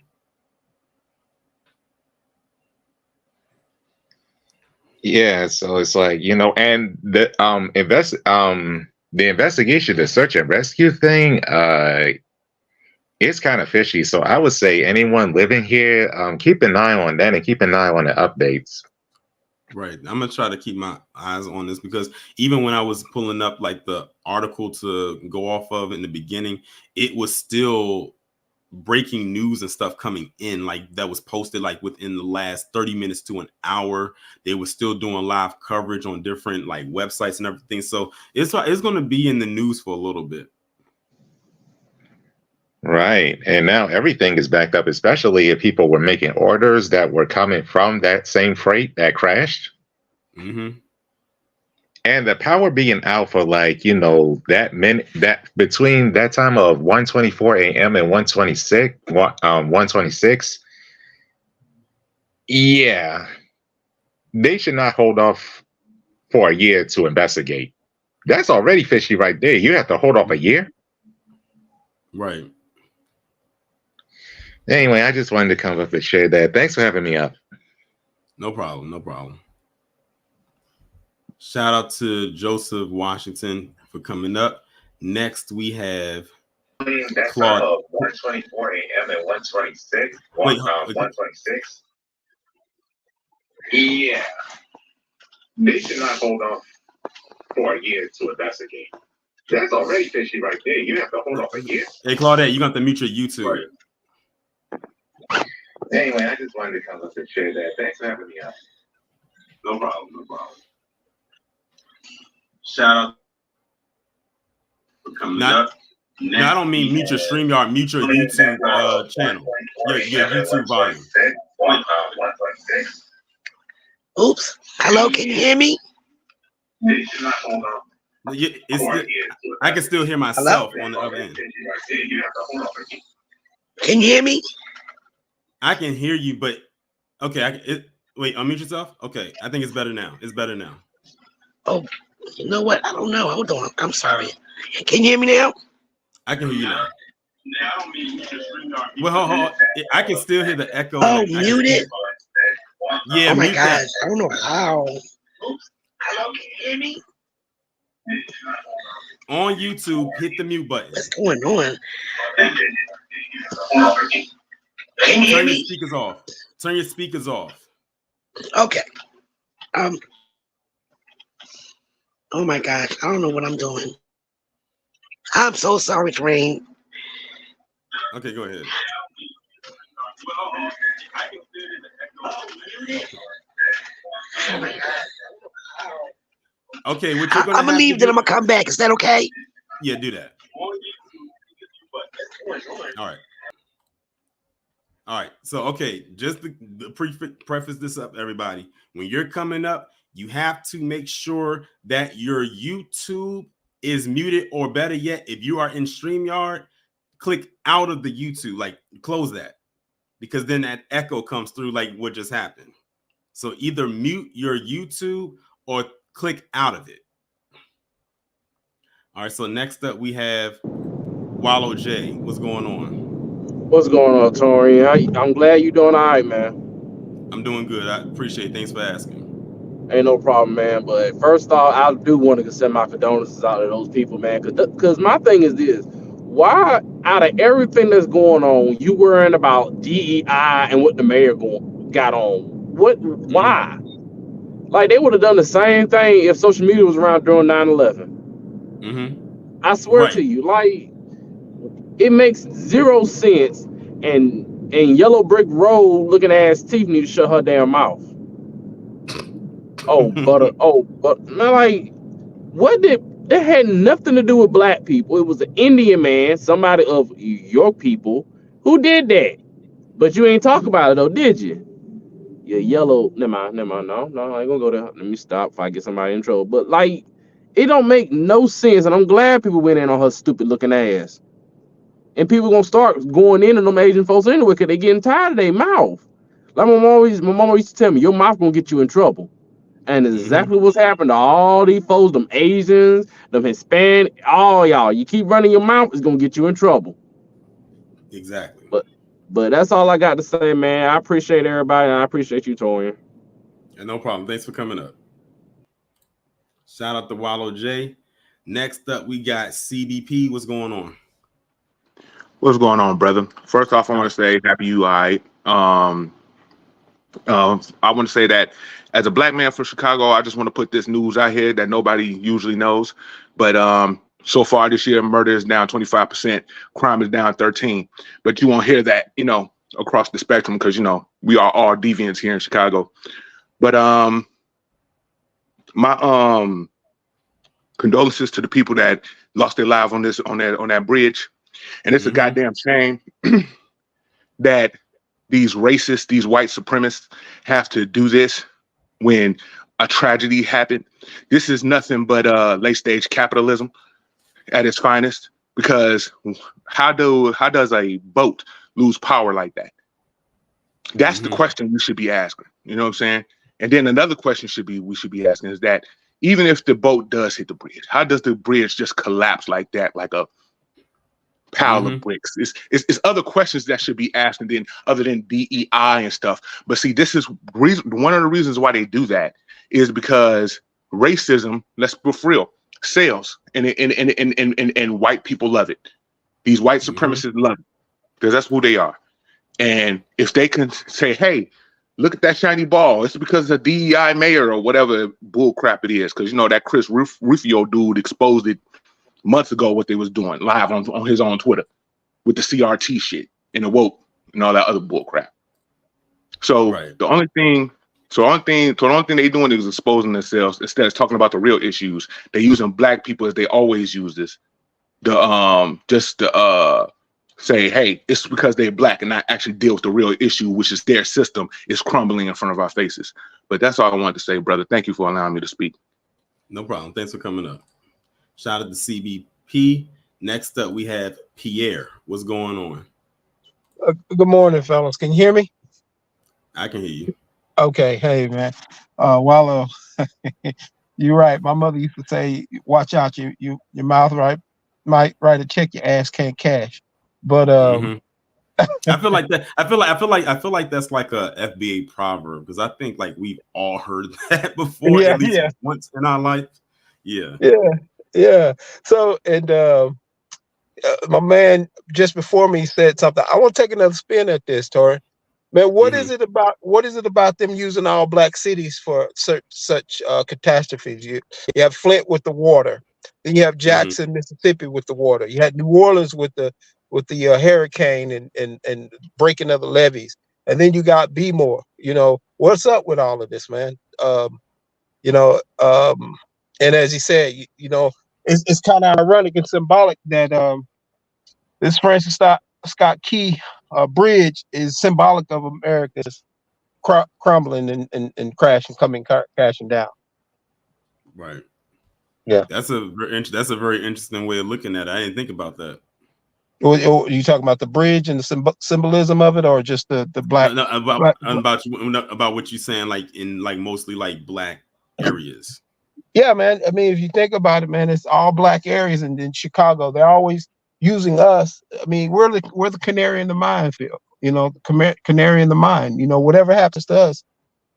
Yeah, so it's like, and the investigation, the search and rescue thing, it's kind of fishy. So I would say anyone living here, keep an eye on that and keep an eye on the updates.
Right. I'm gonna try to keep my eyes on this because even when I was pulling up like the article to go off of in the beginning, it was still breaking news and stuff coming in like that was posted like within the last 30 minutes to an hour. They were still doing live coverage on different like websites and everything. So it's going to be in the news for a little bit.
Right. And now everything is backed up, especially if people were making orders that were coming from that same freight that crashed.
Mm-hmm.
And the power being out for like, that minute that between that time of 1:24 a.m. and 126, yeah, they should not hold off for a year to investigate. That's already fishy right there. You have to hold off a year.
Right.
Anyway, I just wanted to come up and share that. Thanks for having me up.
No problem. No problem. Shout out to Joseph Washington for coming up. Next we have
That time
Claude.
of 1:24 a.m. and 126,
Wait,
126. Yeah, they should not hold off for a year to investigate. That's already fishy right there. You have to hold off a year.
hey Claudette, you got to mute your YouTube.
Right. Anyway, I just wanted to come up and share that. Thanks for having me out.
No problem. No problem. Shout out for coming up. No, I don't mean mute your StreamYard, mute your YouTube channel, your YouTube volume.
Oops. Hello, can you hear me?
I can still hear myself on the other end.
Can you hear me?
I can hear you, but okay. Wait, unmute yourself. Okay, I think it's better now. It's better now.
Oh, you know what? I don't know. Hold on. I'm sorry. Can you hear me now?
I can hear you now. Well, hold on. I can still hear the echo.
Oh, muted?
Yeah,
oh my
mute
gosh.
that.
I don't know how. Oops. Hello, can you hear me?
On YouTube, hit the mute button.
What's going on? Can you hear
Turn your
me?
speakers off. Turn your speakers off.
Okay. Oh my gosh. I don't know what I'm doing. I'm so sorry, Train.
Okay, go ahead.
Oh my God.
Okay, what you're gonna
I'm gonna leave, then I'm gonna come back. Is that okay?
Yeah, do that. All right. All right. So, okay, just the preface this up, everybody. When you're coming up, you have to make sure that your YouTube is muted, or better yet, if you are in StreamYard, click out of the YouTube, like close that, because then that echo comes through like what just happened. So either mute your YouTube or click out of it. All right, so next up we have Wallow J. What's going on?
What's going on, Tori? I'm glad you're doing all right, man.
I'm doing good. I appreciate it. Thanks for asking.
Ain't no problem, man. But first off, I do want to send my condolences out to those people, man. Because my thing is this. Why, out of everything that's going on, you worrying about DEI and what the mayor got on? Why? Like, they would have done the same thing if social media was around during 9/11. I swear to you, like, it makes zero sense. And Yellow Brick Road looking ass teeth need to shut her damn mouth. But man, like, that had nothing to do with black people. It was an Indian man, somebody of your people, who did that. But you ain't talk about it though, did you? Yeah, yellow. Never mind. No, I ain't gonna go there. Let me stop if I get somebody in trouble. But like, it don't make no sense, and I'm glad people went in on her stupid looking ass. And people gonna start going in on them Asian folks anyway, cause they getting tired of their mouth. Like my mama used to tell me, your mouth gonna get you in trouble. And exactly what's happened to all these folks, them Asians, them Hispanic, all y'all. You keep running your mouth, it's gonna get you in trouble.
Exactly.
But that's all I got to say, man. I appreciate everybody, and I appreciate you, Torian.
Yeah, no problem. Thanks for coming up. Shout out to Wallow J. Next up, we got CBP. What's going on?
What's going on, brother? First off, I want to say happy UI. I want to say that as a black man from Chicago, I just want to put this news out here that nobody usually knows. But so far this year, murder is down 25%, crime is down 13%. But you won't hear that, across the spectrum because, we are all deviants here in Chicago. But my condolences to the people that lost their lives on that bridge. And it's a goddamn shame that these racists, these white supremacists have to do this when a tragedy happened. This is nothing but late stage capitalism at its finest, because how does a boat lose power like that? That's the question we should be asking. You know what I'm saying? And then another question we should be asking is that even if the boat does hit the bridge, how does the bridge just collapse like that, like a pile of bricks? It's other questions that should be asked, and then other than DEI and stuff. But see, this is one of the reasons why they do that is because racism, let's be real, sells, and white people love it. These white supremacists love it because that's who they are. And if they can say, hey, look at that shiny ball, it's because the DEI mayor or whatever bull crap it is, because that Chris Rufio dude exposed it months ago what they was doing live on his own Twitter with the CRT shit and the woke and all that other bull crap. So
Right.
the only thing they're doing is exposing themselves instead of talking about the real issues. They're using black people as they always use this. Just to say, hey, it's because they're black and not actually deal with the real issue, which is their system is crumbling in front of our faces. But that's all I wanted to say, brother. Thank you for allowing me to speak.
No problem. Thanks for coming up. Shout out to CBP. Next up, we have Pierre. What's going on?
Good morning, fellas. Can you hear me?
I can hear you.
Okay. Hey, man. Wallow, you're right. My mother used to say, "Watch out, your mouth might write a check your ass can't cash." But
I feel like that. I feel like that's like a FBA proverb because I think like we've all heard that before at least once in our life. Yeah.
Yeah. So, and my man just before me said something. I want to take another spin at this, Tori. Man, what is it about? What is it about them using all black cities for such catastrophes? You have Flint with the water, then you have Jackson, Mississippi with the water. You had New Orleans with the hurricane and breaking of the levees, and then you got Bmore. You know what's up with all of this, man? You know, and as he said, you know, it's kind of ironic and symbolic that this Francis Scott Key bridge is symbolic of America's crumbling and crashing down.
Right.
Yeah.
That's a very interesting way of looking at it. I didn't think about that.
Are you talking about the bridge and the symbolism of it, or just the black?
No, about what you're saying, like in like mostly like black areas.
Yeah, man. I mean, if you think about it, man, it's all black areas, and in Chicago, they're always using us. I mean, we're the canary in the minefield. You know, the canary in the mine. You know, whatever happens to us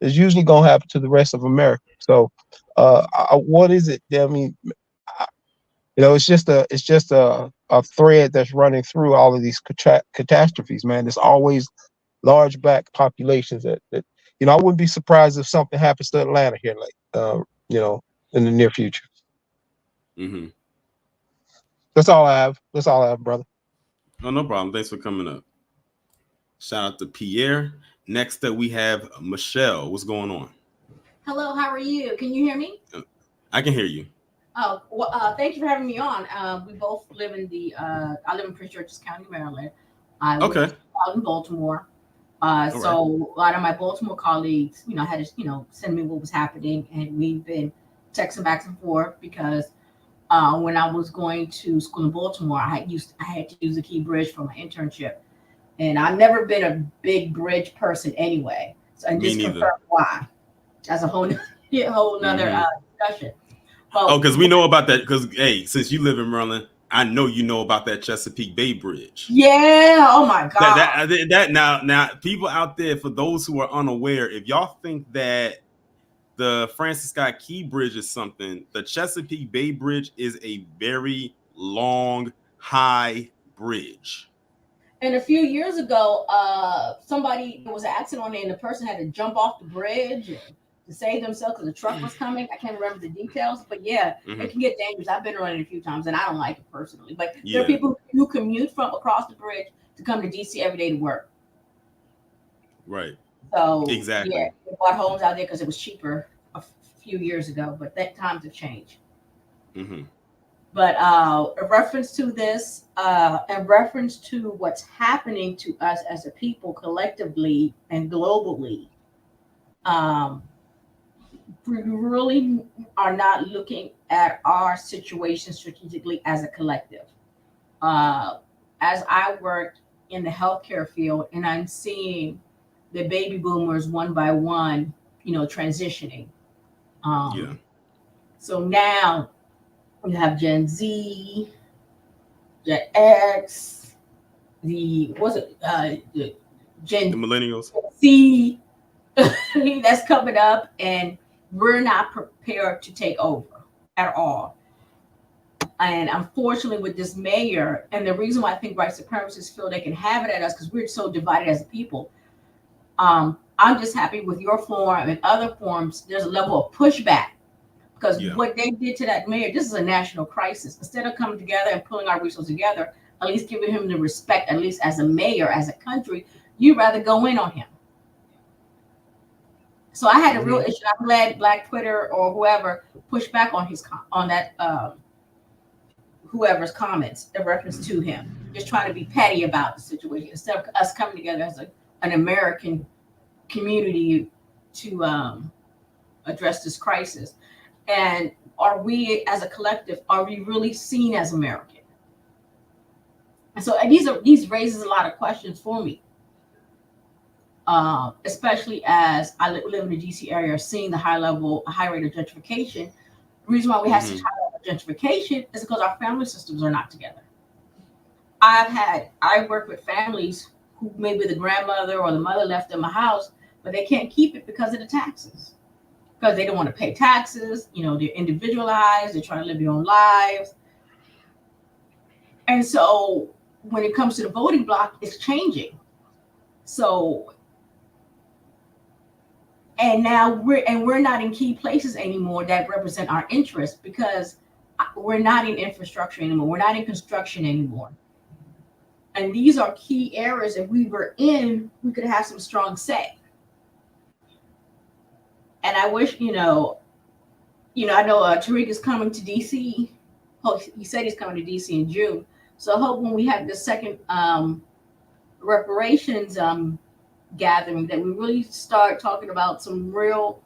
is usually gonna happen to the rest of America. So, what is it? I mean, you know, it's just a thread that's running through all of these catastrophes, man. There's always large black populations that you know. I wouldn't be surprised if something happens to Atlanta here, like you know, in the near future. That's all I have, brother.
Oh, no problem. Thanks for coming up. Shout out to Pierre. Next up, we have Michelle. What's going on?
Hello, how are you? Can you hear me?
I can hear you.
Oh, well, thank you for having me on. We both live in I live in Prince George's County, Maryland. I live out in Baltimore. So a lot of my Baltimore colleagues, you know, had to, you know, send me what was happening, and we've been texting back and forth because when I was going to school in Baltimore, I had to use the Key Bridge for my internship, and I've never been a big bridge person anyway. So I just confirm why. That's a whole nother discussion. But,
because we know about that. Because hey, since you live in Maryland, I know you know about that Chesapeake Bay Bridge.
Yeah. Oh my God.
That now people out there, for those who are unaware, if y'all think that the Francis Scott Key Bridge is something, the Chesapeake Bay Bridge is a very long, high bridge.
And a few years ago, there was an accident on there, and the person had to jump off the bridge to save themselves because the truck was coming. I can't remember the details, but yeah, it can get dangerous. I've been on it a few times, and I don't like it personally. But there are people who commute from across the bridge to come to DC every day to work.
Right.
So
exactly.
Yeah, we bought homes out there because it was cheaper a few years ago, but that times have changed. But in reference to this, in reference to what's happening to us as a people collectively and globally, we really are not looking at our situation strategically as a collective. As I worked in the healthcare field, and I'm seeing the baby boomers one by one, you know, transitioning. So now you have Gen Z, Gen X, the
millennials,
C that's coming up, and we're not prepared to take over at all. And unfortunately, with this mayor, and the reason why I think white supremacists feel they can have it at us because we're so divided as a people. I'm just happy with your forum and other forums. There's a level of pushback because what they did to that mayor, this is a national crisis. Instead of coming together and pulling our resources together, at least giving him the respect, at least as a mayor, as a country, you'd rather go in on him. So I had a real issue. I'm glad Black Twitter or whoever pushed back on that whoever's comments in reference to him, just trying to be petty about the situation instead of us coming together as an American community to address this crisis. And are we, as a collective, are we really seen as American? And so these raises a lot of questions for me, especially as I live in the DC area, seeing the high rate of gentrification. The reason why we have such high level of gentrification is because our family systems are not together. I work with families who maybe the grandmother or the mother left them a house, but they can't keep it because of the taxes. Because they don't want to pay taxes, they're individualized, they're trying to live their own lives. And so when it comes to the voting block, it's changing. So, and now we're not in key places anymore that represent our interests because we're not in infrastructure anymore. We're not in construction anymore. And these are key areas. If we were in, we could have some strong say. And I wish, I know Tariq is coming to DC. Oh, he said he's coming to DC in June. So I hope when we have the second reparations gathering that we really start talking about some real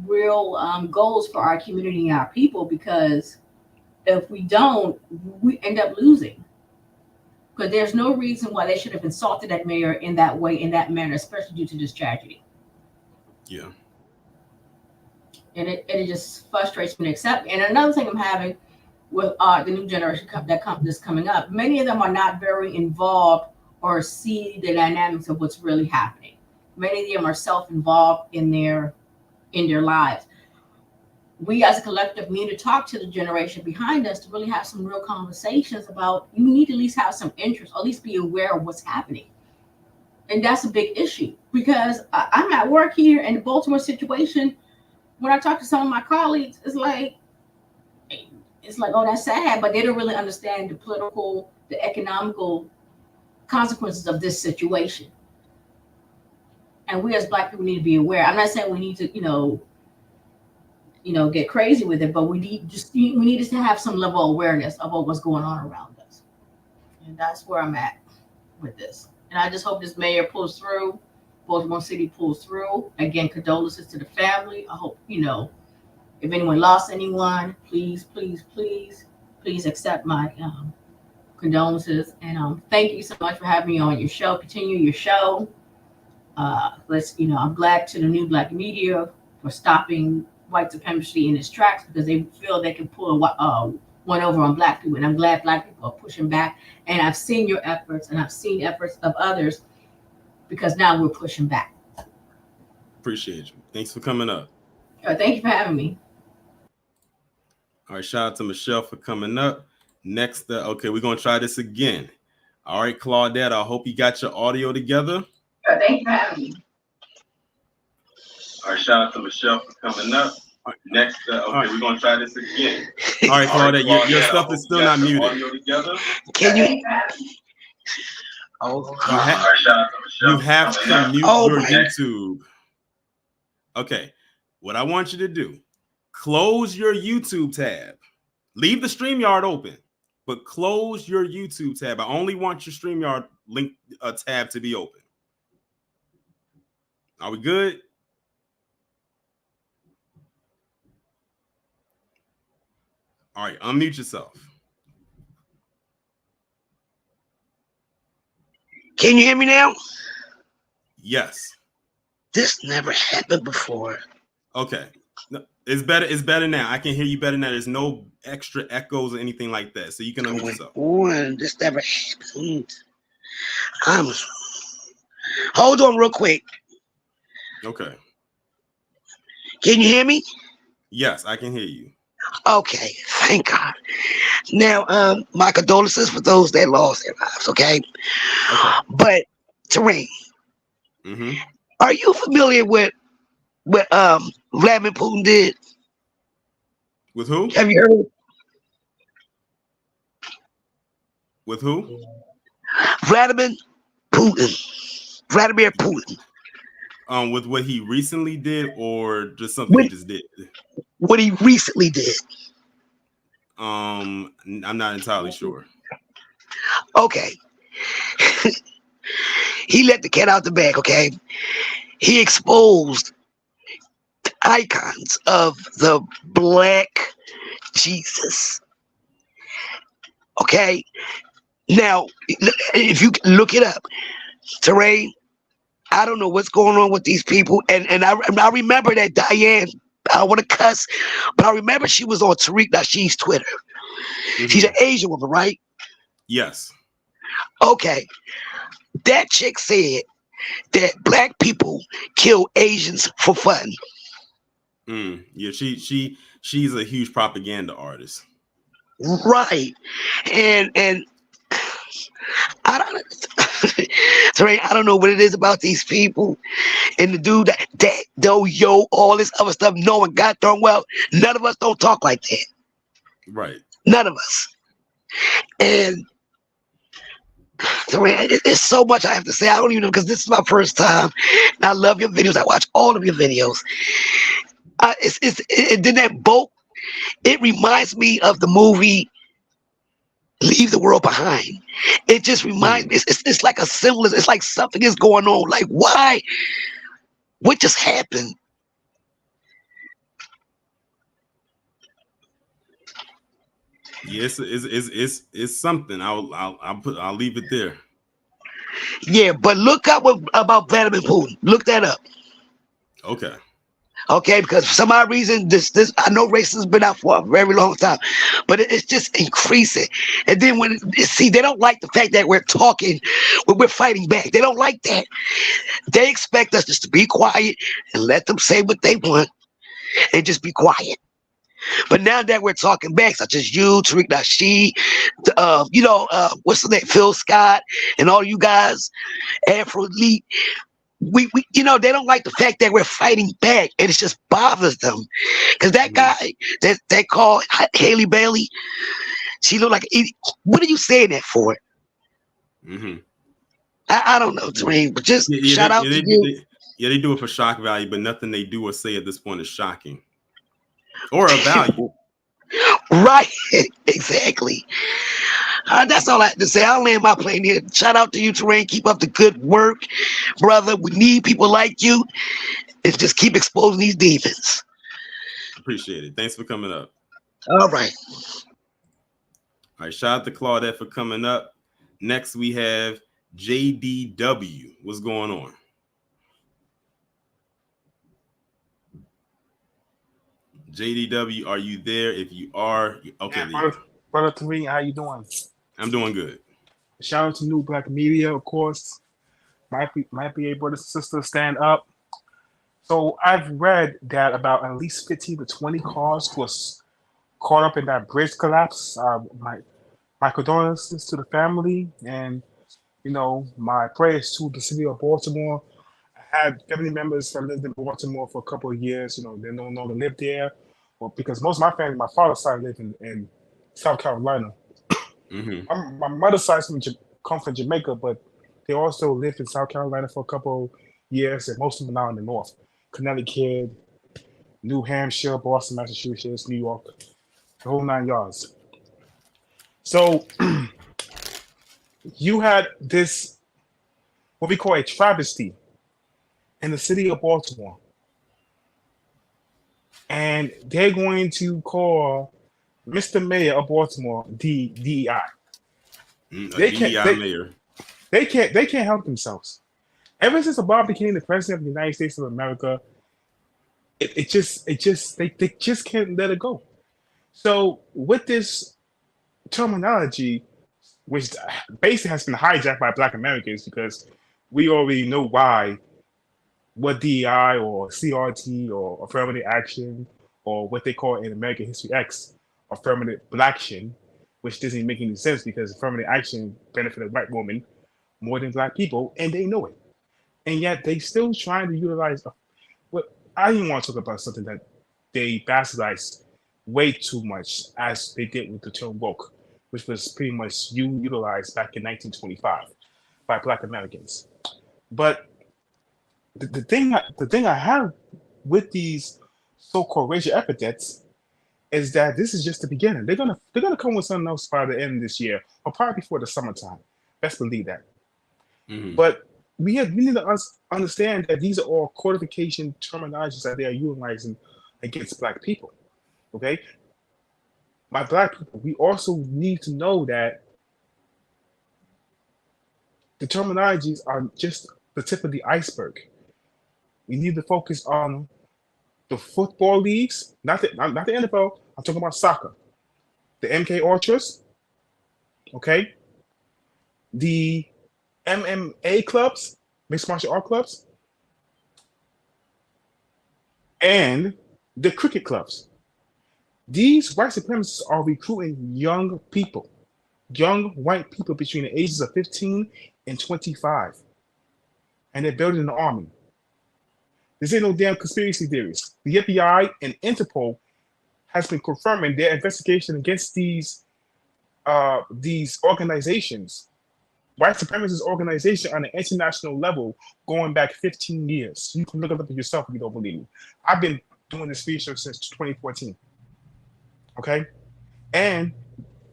goals for our community and our people, because if we don't, we end up losing. Because there's no reason why they should have insulted that mayor in that way, in that manner, especially due to this tragedy.
Yeah.
And it just frustrates me to accept. And another thing I'm having with the new generation that's coming up, many of them are not very involved or see the dynamics of what's really happening. Many of them are self-involved in their lives. We as a collective need to talk to the generation behind us to really have some real conversations about, you need to at least have some interest, or at least be aware of what's happening. And that's a big issue, because I'm at work here in the Baltimore situation. When I talk to some of my colleagues, it's like, oh, that's sad, but they don't really understand the political, the economical consequences of this situation. And we as Black people need to be aware. I'm not saying we need to, get crazy with it, but we need to have some level of awareness of what's going on around us. And that's where I'm at with this. And I just hope this mayor pulls through, Baltimore City pulls through. Again, condolences to the family. I hope, if anyone lost anyone, please accept my condolences. And thank you so much for having me on your show. Continue your show. I'm glad to the new Black media for stopping white supremacy in its tracks, because they feel they can pull one over on Black people. And I'm glad Black people are pushing back. And I've seen your efforts, and I've seen efforts of others, because now we're pushing back.
Appreciate you. Thanks for coming up.
Thank you for having me.
All right, shout out to Michelle for coming up. Next, okay, we're going to try this again. All right, Claudette, I hope you got your audio together.
Thank you for having me.
All right, shout out to Michelle for coming up. Next, okay, we're going to try this again. All right, Claudette, your stuff is still not muted. Audio together.
Can you?
You have to mute your YouTube. Okay, what I want you to do, close your YouTube tab. Leave the StreamYard open, but close your YouTube tab. I only want your StreamYard link tab to be open. Are we good? All right, unmute yourself.
Can you hear me now?
Yes.
This never happened before.
Okay. No, it's better. It's better now. I can hear you better now. There's no extra echoes or anything like that. So you can unmute yourself.
This never happened. Hold on real quick.
Okay.
Can you hear me?
Yes, I can hear you.
Okay, thank God. Now, my condolences for those that lost their lives, okay? But, Terrain, are you familiar with what Vladimir Putin did?
With who?
Have you heard?
With who?
Vladimir Putin.
With what he recently did, or just something he just did?
What he recently did.
I'm not entirely sure.
Okay. He let the cat out the bag, okay? He exposed the icons of the Black Jesus. Okay? Now, if you look it up, Terrain, I don't know what's going on with these people. And I remember that Diane, I don't want to cuss, but I remember she was on Tariq Nasheed's Twitter. Mm-hmm. She's an Asian woman, right?
Yes.
Okay. That chick said that Black people kill Asians for fun.
Yeah, she's a huge propaganda artist.
Right. And I don't know what it is about these people. And the dude that though all this other stuff, knowing God darn well, none of us don't talk like that.
Right.
None of us. And there's so much I have to say. I don't even know, because this is my first time. And I love your videos. I watch all of your videos. Then that boat, it reminds me of the movie Leave the World Behind. It just reminds me, it's like a symbolism. It's like something is going on. Like, why? What just happened?
Yes, it's something. I'll leave it there.
Yeah, but look up about Vladimir Putin. Look that up.
Okay.
Okay, because for some odd reason, this I know racism has been out for a very long time, but it's just increasing. And then they don't like the fact that we're talking, we're fighting back. They don't like that. They expect us just to be quiet and let them say what they want and just be quiet. But now that we're talking back, such as you, Tariq Nasheed, what's the name, Phil Scott, and all you guys, Afro Elite, we they don't like the fact that we're fighting back, and it just bothers them. Because that guy that they call Haley Bailey, she look like an idiot. What are you saying that for?
Mm-hmm.
I don't know, Tariq, but just shout out to you.
They do it for shock value, but nothing they do or say at this point is shocking. Or a value.
Right, exactly. That's all I have to say. I'll land my plane here. Shout out to you, Terrain. Keep up the good work, brother. We need people like you, and just keep exposing these demons.
Appreciate it. Thanks for coming up.
All right.
All right. Shout out to Claudette for coming up. Next, we have JDW. What's going on? JDW, are you there? If you are, okay.
Yeah, brother Tariq, how you doing?
I'm doing good.
Shout out to New Black Media, of course. Might be able to sister stand up. So I've read that about at least 15 to 20 cars was caught up in that bridge collapse. My condolences to the family, and my prayers to the city of Baltimore. I had family members that lived in Baltimore for a couple of years. They no longer live there. Well, because most of my family, my father's side, lived in South Carolina.
Mm-hmm.
My mother's side come from Jamaica, but they also lived in South Carolina for a couple years, and most of them are now in the north. Connecticut, New Hampshire, Boston, Massachusetts, New York, the whole 9 yards. So you had this, what we call a travesty in the city of Baltimore. And they're going to call Mr. Mayor of Baltimore DEI. They can't help themselves. Ever since Obama became the president of the United States of America, they just can't let it go. So with this terminology, which basically has been hijacked by Black Americans, because we already know what DEI or CRT or affirmative action, or what they call in American History X, affirmative blaction, which doesn't make any sense because affirmative action benefited white women more than Black people, and they know it. And yet they still trying to utilize I didn't want to talk about something that they bastardized way too much, as they did with the term woke, which was pretty much utilized back in 1925 by Black Americans. But the thing I have with these so-called racial epithets is that this is just the beginning. They're gonna come with something else by the end of this year, or probably before the summertime. Best believe that. But we need to understand that these are all codification terminologies that they are utilizing against Black people. Okay, my Black people, we also need to know that the terminologies are just the tip of the iceberg. We need to focus on the football leagues, not the NFL. I'm talking about soccer, the MK Ultras, okay, the MMA clubs, mixed martial art clubs, and the cricket clubs. These white supremacists are recruiting young people, young white people between the ages of 15 and 25, and they're building an army. This ain't no damn conspiracy theories. The FBI and Interpol has been confirming their investigation against these organizations, white supremacist organization on an international level, going back 15 years. You can look it up yourself if you don't believe me. I've been doing this research since 2014. Okay, and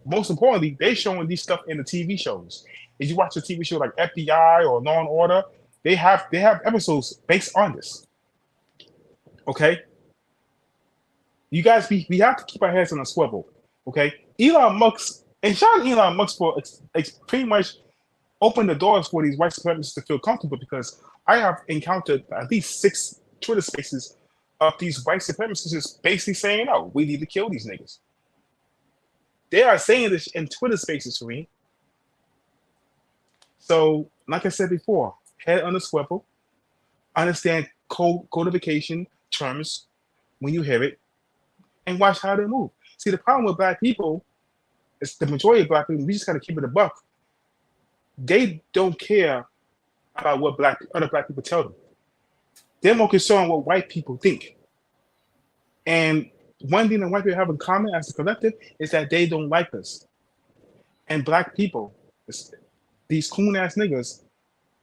most importantly, they showing these stuff in the TV shows. If you watch a TV show like FBI or Law and Order, they have episodes based on this. Okay, you guys, we have to keep our heads on a swivel. Okay, Elon Musk, and shout out Elon Musk for pretty much open the doors for these white supremacists to feel comfortable, because I have encountered at least 6 Twitter spaces of these white supremacists basically saying, "Oh, we need to kill these niggas." They are saying this in Twitter spaces for me. So, like I said before, head on the swivel, understand codification terms when you hear it, and watch how they move. See, the problem with Black people is the majority of Black people, we just got to keep it a buck. They don't care about what other Black people tell them. They're more concerned what white people think. And one thing that white people have in common as a collective is that they don't like us. And Black people, these coon-ass niggas,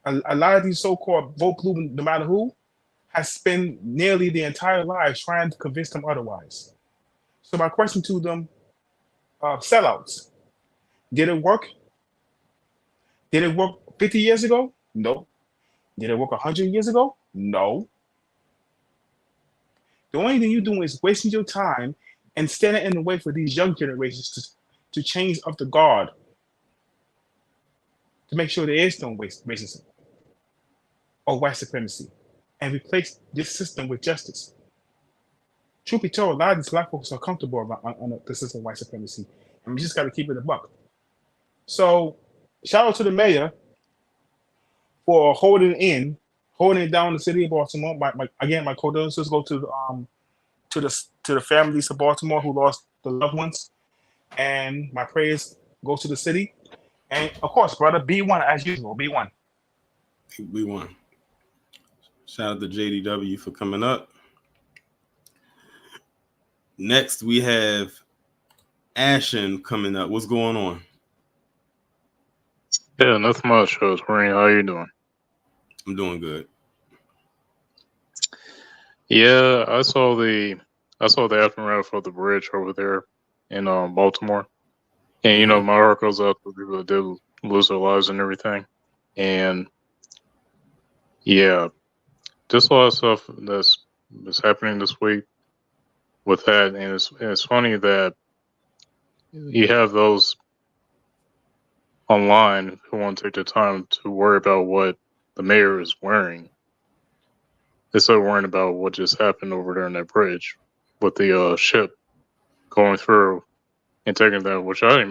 a lot of these so-called vote blue no matter who, has spent nearly their entire lives trying to convince them otherwise. So my question to them, sellouts, did it work? Did it work 50 years ago? No. Did it work 100 years ago? No. The only thing you're doing is wasting your time and standing in the way for these young generations to change up the guard, to make sure there is no racism or white supremacy, and replace this system with justice. Truth be told, a lot of these Black folks are comfortable on the system of white supremacy, and we just got to keep it a buck. So, shout out to the mayor for holding it down in the city of Baltimore. My condolences go to the families of Baltimore who lost the loved ones, and my prayers go to the city, and of course, brother, B1 as usual, B1.
B1. Shout out to JDW for coming up. Next, we have Ashton coming up. What's going on?
Yeah, nothing much. Torian, how you doing?
I'm doing good.
Yeah, I saw the aftermath of the bridge over there in Baltimore, and you know my heart goes out to people that did lose their lives and everything, and yeah, just a lot of stuff that's happening this week with that, and it's funny that you have those online who want to take the time to worry about what the mayor is wearing. Instead of worrying about what just happened over there on that bridge with the ship going through and taking that, which I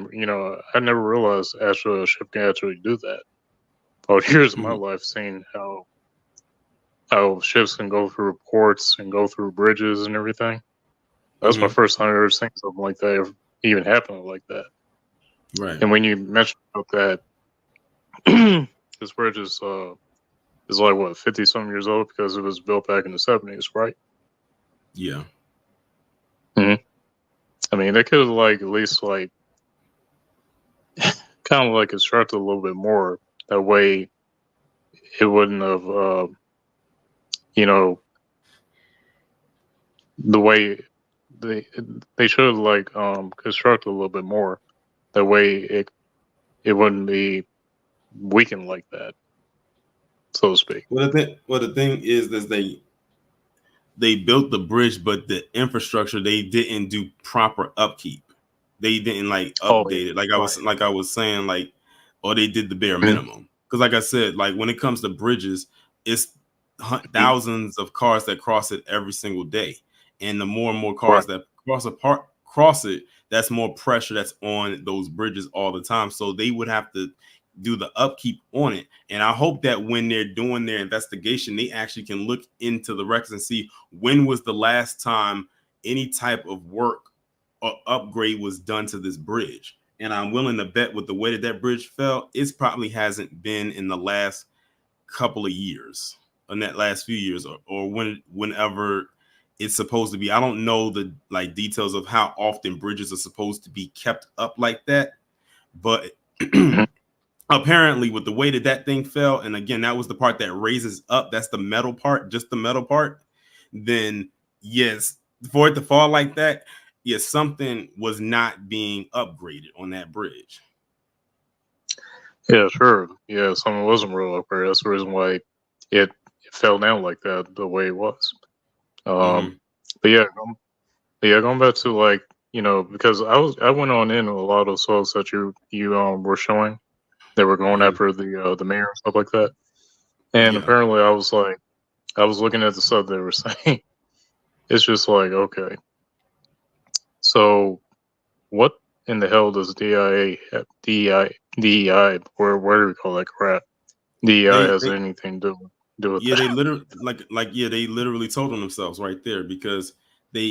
never realized actually a ship can actually do that. Oh, years of my life seeing how ships can go through ports and go through bridges and everything. That's my first time ever seeing something like that even happening like that.
Right.
And when you mentioned about that, this bridge is like what 50-some years old because it was built back in the 70s, right?
Yeah.
Mm-hmm. I mean, they could have like at least like kind of like constructed a little bit more. That way, it wouldn't have you know, the way they should like construct a little bit more. That way it wouldn't be weakened like that, so to speak.
Well, the thing is they built the bridge, but the infrastructure they didn't do proper upkeep. They didn't like update it. Like I was saying, like, or they did the bare minimum. Because like I said, like when it comes to bridges, it's thousands of cars that cross it every single day, and the more and more cars that cross it, that's more pressure that's on those bridges all the time. So they would have to do the upkeep on it. And I hope that when they're doing their investigation, they actually can look into the records and see when was the last time any type of work or upgrade was done to this bridge. And I'm willing to bet with the way that bridge fell, it probably hasn't been in the last couple of years, in that last few years, or whenever it's supposed to be. I don't know the like details of how often bridges are supposed to be kept up like that, but apparently with the way that thing fell, and again, that was the part that raises up, that's the metal part, just the metal part, then yes, for it to fall like that, yes, something was not being upgraded on that bridge.
Yeah, sure. Yeah, something wasn't real upgraded. That's the reason why it fell down like that, the way it was. But yeah, going back to like, you know, because I went on in a lot of those songs that you were showing. They were going after the mayor and stuff like that. And apparently I was looking at the stuff they were saying. It's just like, okay. So what in the hell does DEI, or what do we call that crap? DEI has anything to do with that?
They literally they literally told on themselves right there, because they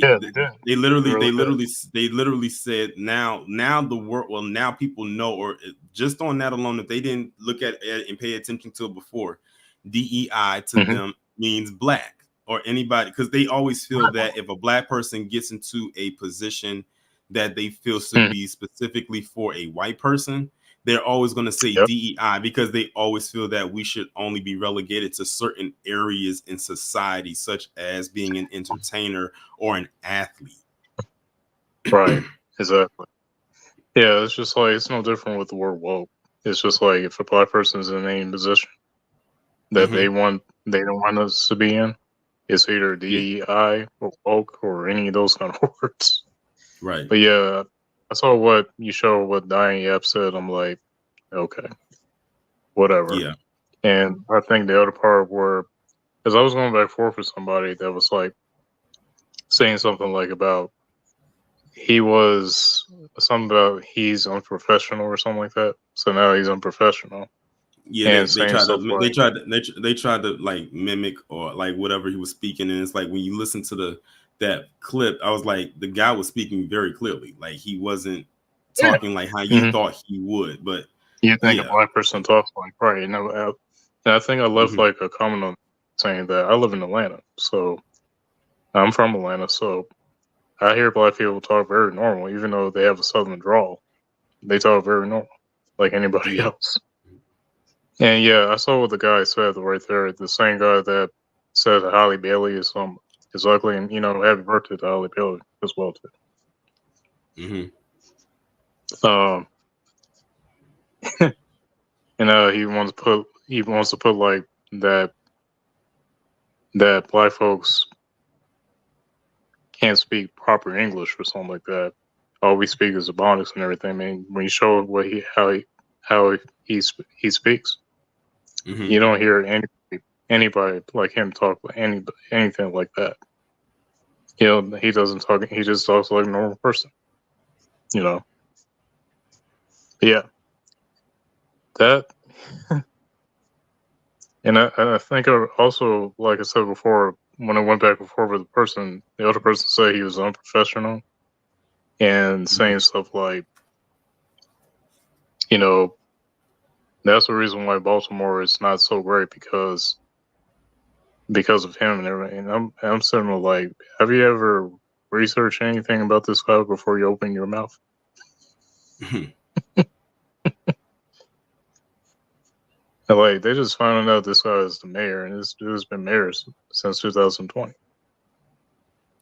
literally said now the world, well, now people know, or just on that alone, if they didn't look at it and pay attention to it before, DEI to them means black or anybody, because they always feel that if a black person gets into a position that they feel should be specifically for a white person, they're always going to say DEI, because they always feel that we should only be relegated to certain areas in society, such as being an entertainer or an athlete.
Right. Exactly. Yeah, it's just like, it's no different with the word woke. It's just like, if a black person is in any position that they don't want us to be in, it's either DEI or woke or any of those kind of words.
Right.
But yeah, I saw what you showed, what Diane Yap said. I'm like, okay, whatever.
Yeah.
And I think the other part were, because I was going back and forth with somebody that was like saying something like about he's unprofessional or something like that. So now he's unprofessional.
Yeah, they tried to like mimic or like whatever he was speaking, and it's like when you listen to that clip, I was like, the guy was speaking very clearly, like he wasn't talking like how you thought he would. But
you think a black person talks like, right? And I think I left like a comment on saying that I live in Atlanta, so I'm from Atlanta, so I hear black people talk very normal, even though they have a southern drawl. They talk very normal, like anybody else. And yeah, I saw what the guy said right there. The same guy that said that Holly Bailey is ugly, and happy birthday to Holly Bailey as well too. And he wants to put like that black folks can't speak proper English or something like that. All we speak is Ebonics and everything. I mean, when you show how he speaks, you don't hear anybody like him talk anything like that. He doesn't talk. He just talks like a normal person. Yeah. That. And I think I also, like I said before, when I went back and forth with the other person said he was unprofessional and saying stuff like, that's the reason why Baltimore is not so great because of him and everything. And I'm sitting there like, have you ever researched anything about this guy before you open your mouth? And like they just found out this guy is the mayor, and this dude's been mayor since 2020.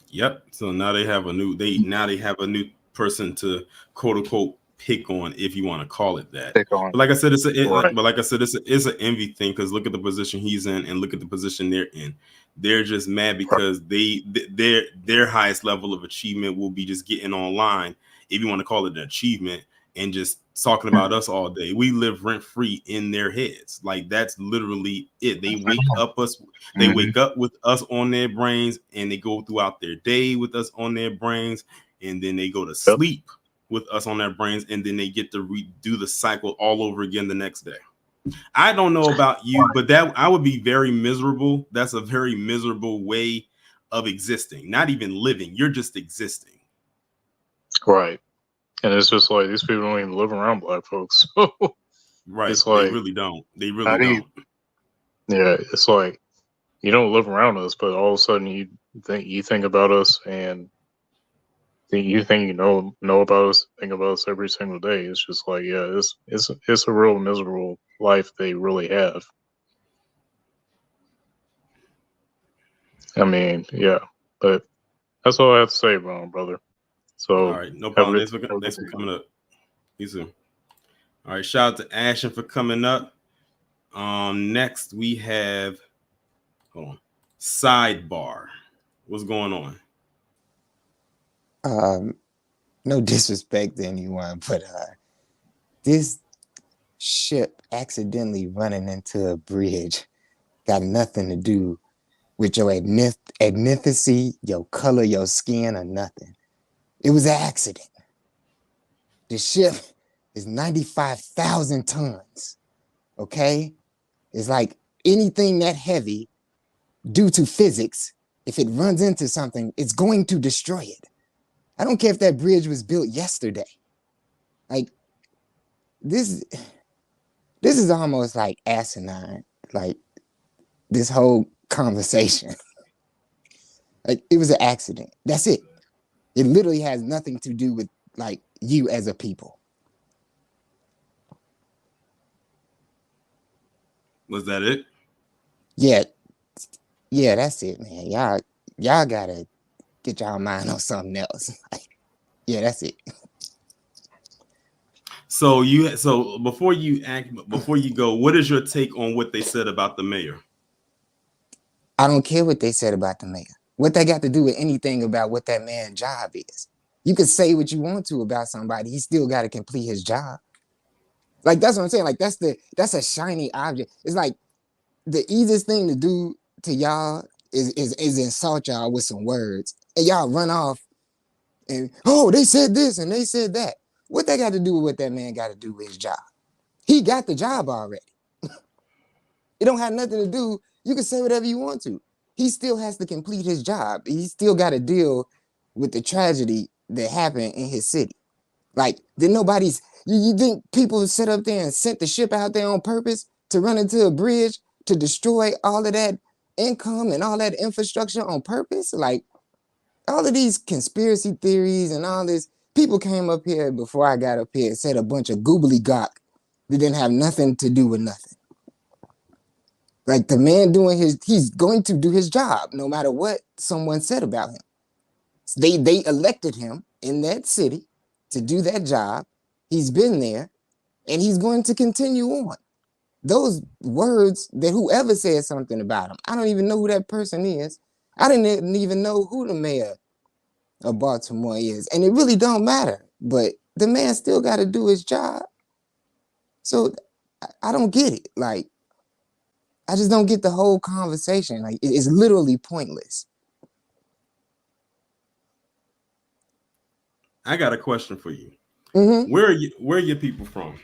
Yep. So now they have a new person to quote unquote pick on, if you want to call it that. But like I said, it's an envy thing, because look at the position he's in and look at the position they're in. They're just mad because their highest level of achievement will be just getting online, if you want to call it an achievement, and just talking about us all day. We live rent free in their heads. Like that's literally it. They wake up with us on their brains, and they go throughout their day with us on their brains, and then they go to sleep with us on their brains, and then they get to redo the cycle all over again the next day. I don't know about you, but that I would be very miserable. That's a very miserable way of existing. Not even living. You're just existing.
Right. And it's just like these people don't even live around black folks.
Right.
It's like,
they really don't. They really don't.
Yeah, it's like you don't live around us, but all of a sudden you think about us, and you think you know about us, think about us every single day. It's just like, yeah, it's a real miserable life they really have. I mean, yeah, but that's all I have to say, brother. So,
all right, no problem. Thanks for coming up. You too. All right, shout out to Ashton for coming up. Next we have, Sidebar. What's going on?
No disrespect to anyone, but this ship accidentally running into a bridge got nothing to do with your ethnicity, your color, your skin, or nothing. It was an accident. The ship is 95,000 tons, okay? It's like anything that heavy, due to physics, if it runs into something, it's going to destroy it. I don't care if that bridge was built yesterday. Like, this is almost like asinine, like this whole conversation. Like, it was an accident. That's it. It literally has nothing to do with like you as a people.
Was that it?
Yeah, that's it, man. Y'all gotta get y'all mind on something else. Yeah, that's it.
So before you go, what is your take on what they said about the mayor?
I don't care what they said about the mayor. What they got to do with anything about what that man's job is? You can say what you want to about somebody. He still got to complete his job. Like, that's what I'm saying. Like, that's a shiny object. It's like the easiest thing to do to y'all is insult y'all with some words, and y'all run off and, oh, they said this and they said that. What they got to do with what that man got to do with his job? He got the job already. It don't have nothing to do. You can say whatever you want to. He still has to complete his job. He still got to deal with the tragedy that happened in his city. Like, you think people sit up there and sent the ship out there on purpose to run into a bridge to destroy all of that income and all that infrastructure on purpose? Like, all of these conspiracy theories and all this, people came up here before I got up here and said a bunch of goobly gawk that didn't have nothing to do with nothing. Like, the man he's going to do his job no matter what someone said about him. They elected him in that city to do that job. He's been there, and he's going to continue on. Those words that whoever said something about him, I don't even know who that person is. I didn't even know who the mayor of Baltimore is, and it really don't matter. But the man still got to do his job. So I don't get it. Like, I just don't get the whole conversation. Like, it's literally pointless.
I got a question for you.
Mm-hmm.
Where are your people from?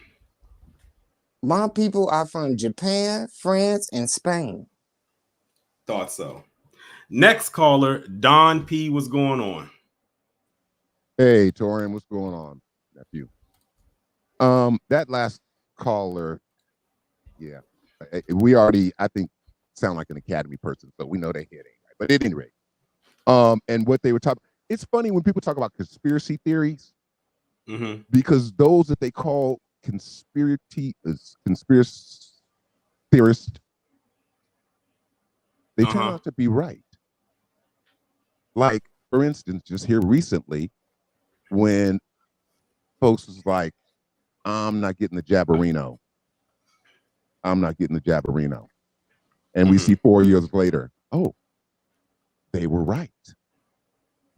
My people are from Japan, France, and Spain.
Thought so. Next caller, Don P. What's going on?
Hey, Torian, what's going on, nephew? That last caller, yeah, we already, I think, sound like an Academy person, so we know they hit it. Right? But at any rate, and what they were talking, it's funny when people talk about conspiracy theories, because those that they call conspiracy theorists, they turn out to be right. Like, for instance, just here recently, when folks was like, I'm not getting the Jabberino. I'm not getting the Jabberino. And we see 4 years later, oh, they were right.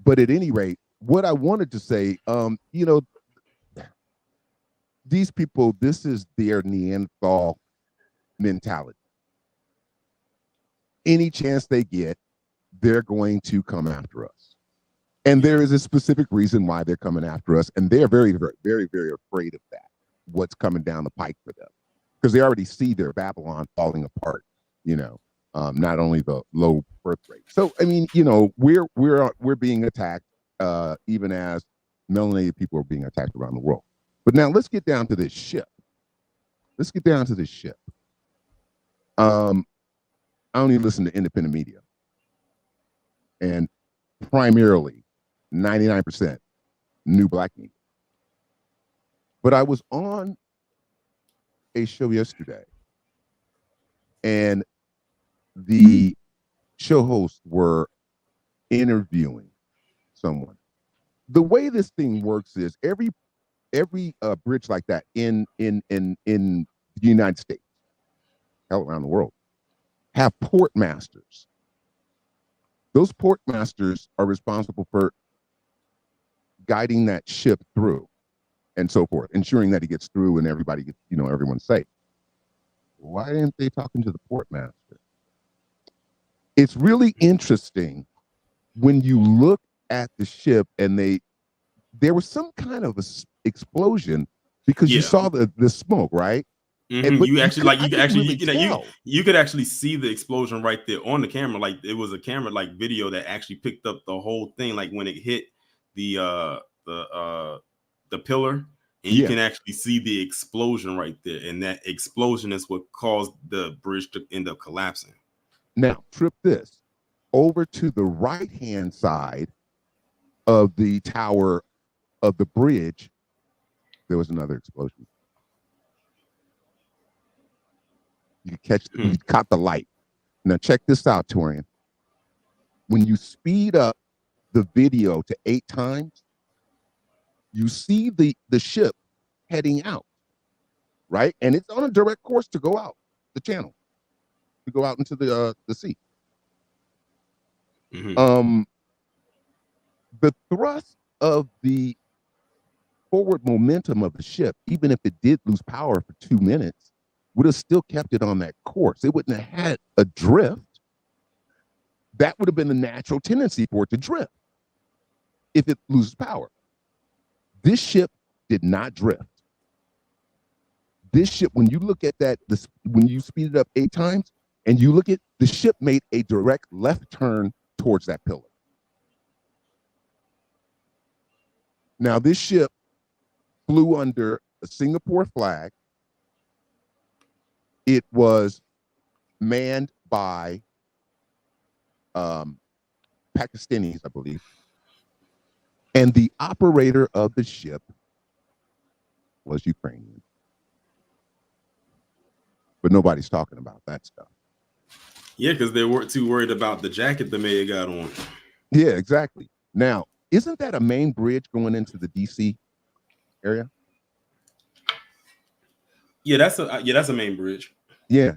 But at any rate, what I wanted to say, you know, these people, this is their Neanderthal mentality. Any chance they get, they're going to come after us. And there is a specific reason why they're coming after us. And they're very, very, very, very afraid of that, what's coming down the pike for them. Because they already see their Babylon falling apart, you know, not only the low birth rate. So, I mean, you know, we're being attacked, even as melanated people are being attacked around the world. But now let's get down to this ship. I only listen to independent media. And primarily 99% new black media. But I was on a show yesterday, and the show hosts were interviewing someone. The way this thing works is every bridge like that in the United States, hell, around the world, have port masters. Those port masters are responsible for guiding that ship through and so forth, ensuring that it gets through and everybody gets, you know, everyone's safe. Why didn't they talking to the port master? It's really interesting when you look at the ship and there was some kind of a explosion because you saw the smoke, right? And,
you could actually see the explosion right there on the camera. Like, it was a camera like video that actually picked up the whole thing. Like when it hit the pillar, and you can actually see the explosion right there. And that explosion is what caused the bridge to end up collapsing.
Now, trip this over to the right-hand side of the tower of the bridge. There was another explosion. You caught the light. Now check this out, Torian. When you speed up the video to 8 times, you see the ship heading out, right? And it's on a direct course to go out the channel, to go out into the sea. The thrust of the forward momentum of the ship, even if it did lose power for 2 minutes, would have still kept it on that course. It wouldn't have had a drift. That would have been the natural tendency for it to drift if it loses power. This ship did not drift. This ship, when you look at that, when you speed it up 8 times, and you look at the ship made a direct left turn towards that pillar. Now, this ship flew under a Singapore flag. It was manned by Pakistanis, I believe. And the operator of the ship was Ukrainian. But nobody's talking about that stuff.
Yeah, because they weren't too worried about the jacket the mayor got on.
Yeah, exactly. Now, isn't that a main bridge going into the DC area?
Yeah, that's a main bridge.
Yeah.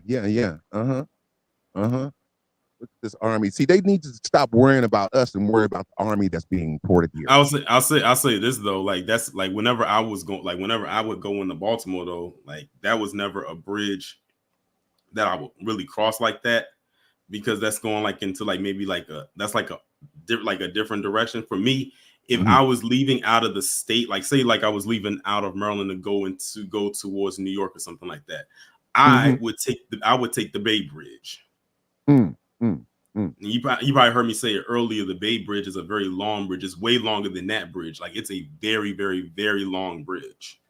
Look at this army. See, they need to stop worrying about us and worry about the army that's being ported here.
I'll say this though, like that's like whenever I would go into Baltimore though, like that was never a bridge that I would really cross like that, because that's going like into like maybe like a different direction for me. If I was leaving out of the state, like say like I was leaving out of Maryland to go towards New York or something like that, I would take the Bay Bridge. You probably heard me say it earlier. The Bay Bridge is a very long bridge. It's way longer than that bridge. Like it's a very, very, very long bridge.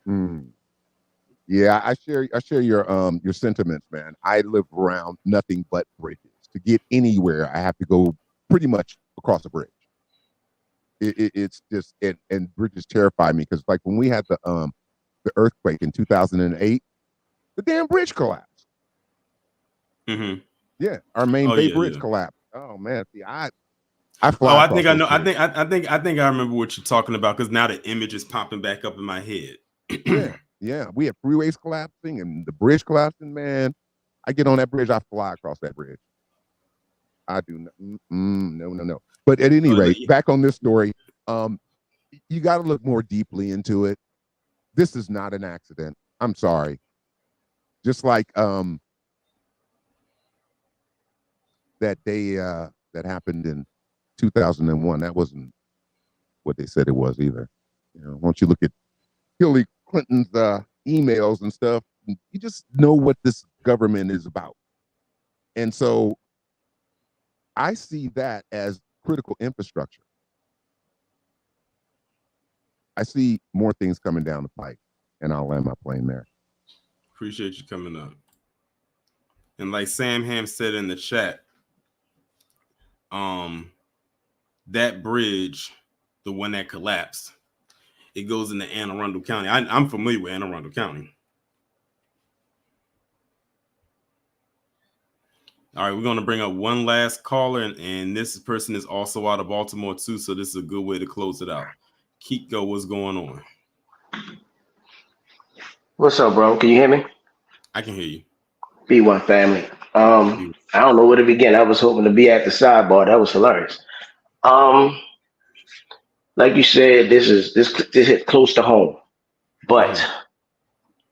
Yeah, I share your sentiments, man. I live around nothing but bridges. To get anywhere, I have to go pretty much across a bridge. It's just and bridges terrify me, because like when we had the earthquake in 2008, the damn bridge collapsed.
Mm-hmm.
Yeah, our main Bay Bridge collapsed. Oh man, see, I fly.
Oh, I think I know. I think I remember what you're talking about because now the image is popping back up in my head.
yeah. We have freeways collapsing and the bridge collapsing. Man, I get on that bridge, I fly across that bridge. I do not. No. But at any rate, back on this story, you got to look more deeply into it. This is not an accident. I'm sorry. Just like that day that happened in 2001, that wasn't what they said it was either. You know, once you look at Hillary Clinton's emails and stuff, you just know what this government is about. And so I see that as critical infrastructure. I see more things coming down the pipe, and I'll land my plane there.
Appreciate you coming up. And like Sam Ham said in the chat, that bridge, the one that collapsed, it goes into Anne Arundel County. I'm familiar with Anne Arundel County. All right, we're going to bring up one last caller, and this person is also out of Baltimore too, so this is a good way to close it out. Keiko, what's going on?
What's up, bro? Can you hear me?
I can hear you.
B1 family. I don't know where to begin. I was hoping to be at the sidebar. That was hilarious. Like you said, this hit close to home. But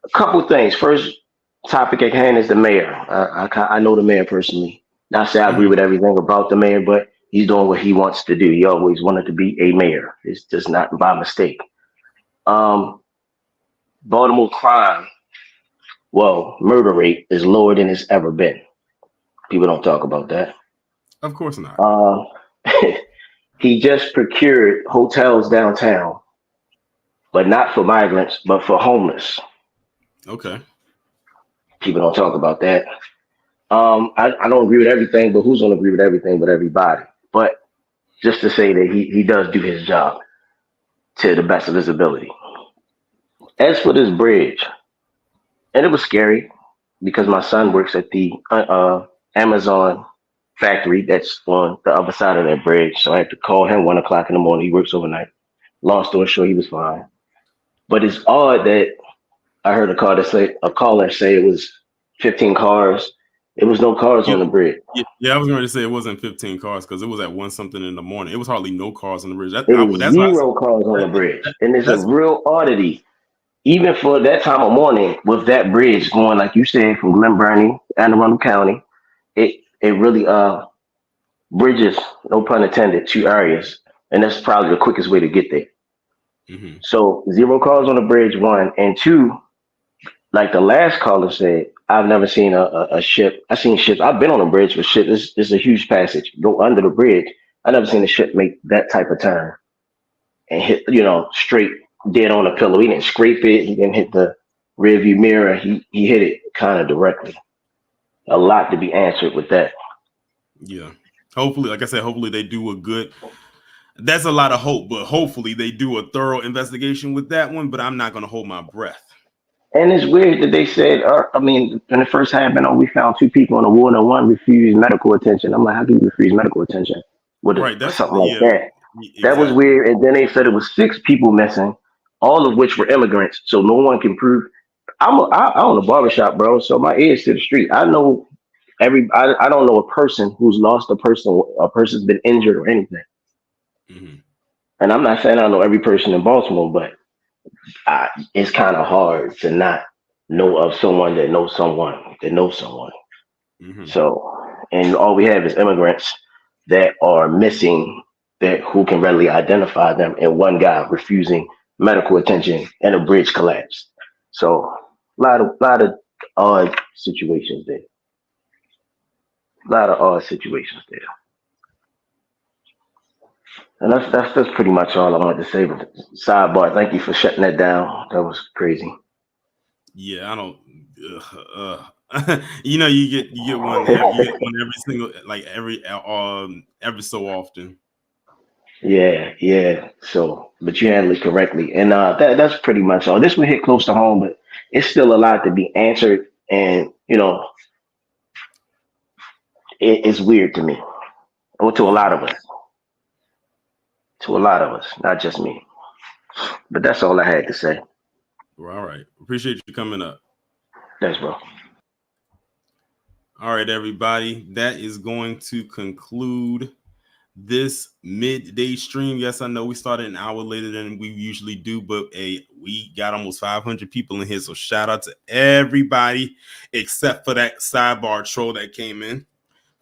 a couple things. First topic at hand is the mayor. I know the mayor personally. Not say I agree with everything about the mayor, but he's doing what he wants to do. He always wanted to be a mayor. It's just not by mistake. Baltimore crime, murder rate is lower than it's ever been. People don't talk about that.
Of course not.
He just procured hotels downtown, but not for migrants, but for homeless.
Okay.
People don't talk about that. I don't agree with everything, but who's going to agree with everything but everybody? But just to say that he does do his job to the best of his ability. As for this bridge, and it was scary because my son works at the Amazon factory that's on the other side of that bridge. So I had to call him 1 o'clock in the morning. He works overnight. Long story short, he was fine. But it's odd that I heard a caller say it was 15 cars. There was no cars on the bridge.
Yeah, I was going to say it wasn't 15 cars because it was at 1 something in the morning. It was hardly no cars on the bridge.
There was zero cars on the bridge. And it's a real oddity. Even for that time of morning, with that bridge going, like you said, from Glen Burnie, Anne Arundel County, it really bridges, no pun intended, 2 areas. And that's probably the quickest way to get there. Mm-hmm. So 0 cars on the bridge, 1. And 2, like the last caller said, I've never seen a ship. I've seen ships. I've been on a bridge with ships. This is a huge passage. Go under the bridge. I've never seen a ship make that type of turn and hit, straight dead on the pillow. He didn't scrape it. He didn't hit the rear view mirror. He hit it kind of directly. A lot to be answered with that.
Yeah. Hopefully, like I said, hopefully they do a good. That's a lot of hope, but hopefully they do a thorough investigation with that one. But I'm not going to hold my breath.
And it's weird that they said, when it first happened, we found 2 people on the ward and 1 refused medical attention. I'm like, how can you refuse medical attention? That's something like that. Exactly. That was weird. And then they said it was 6 people missing, all of which were immigrants. So no one can prove. I own a barbershop, bro. So my ears to the street. I know I don't know a person who's lost a person's been injured or anything. Mm-hmm. And I'm not saying I know every person in Baltimore, but it's kind of hard to not know of someone that knows someone that knows someone. Mm-hmm. So, and all we have is immigrants that are missing, who can readily identify them, and 1 guy refusing medical attention and a bridge collapse. So, a lot of odd situations there. And that's pretty much all I wanted to say. But sidebar, thank you for shutting that down. That was crazy.
Yeah, I don't. You get one every single, like every so often.
Yeah. So, but you handle it correctly, and that's pretty much all. This one hit close to home, but it's still a lot to be answered. And it's weird to me, or to a lot of us. To a lot of us, not just me. But that's all I had to say.
Well, all right. Appreciate you coming up.
Thanks, bro.
All right, everybody. That is going to conclude this midday stream. Yes, I know we started an hour later than we usually do, but we got almost 500 people in here. So shout out to everybody except for that sidebar troll that came in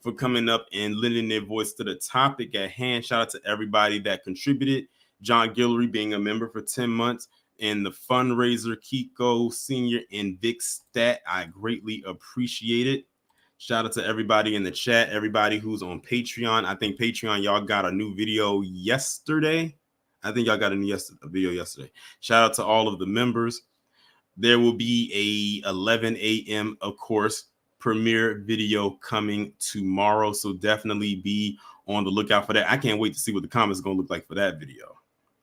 for coming up and lending their voice to the topic at hand. Shout out to everybody that contributed. John Guillory being a member for 10 months. And the fundraiser, Keiko Senior and Vic Stat. I greatly appreciate it. Shout out to everybody in the chat, everybody who's on Patreon. I think Patreon, y'all got a new video yesterday. I think y'all got a video yesterday. Shout out to all of the members. There will be a 11 a.m., of course, premiere video coming tomorrow. So definitely be on the lookout for that. I can't wait to see what the comments are going to look like for that video.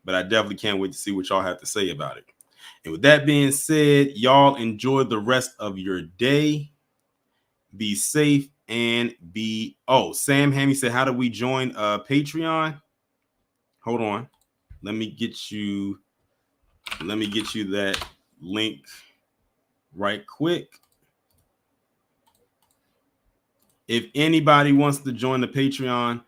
But I definitely can't wait to see what y'all have to say about it. And with that being said, y'all enjoy the rest of your day. Be safe and be. Oh, Sam Hammy said, how do we join Patreon? Hold on. Let me get you that link right quick. If anybody wants to join the Patreon,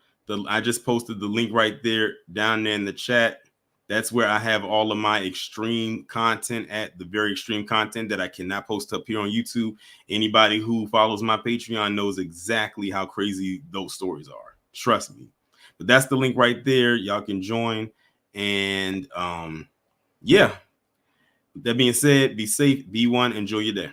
I just posted the link right there down there in the chat. That's where I have all of my extreme content at, the very extreme content that I cannot post up here on YouTube. Anybody who follows my Patreon knows exactly how crazy those stories are. Trust me. But that's the link right there. Y'all can join. And yeah. With that being said, be safe, be one, enjoy your day.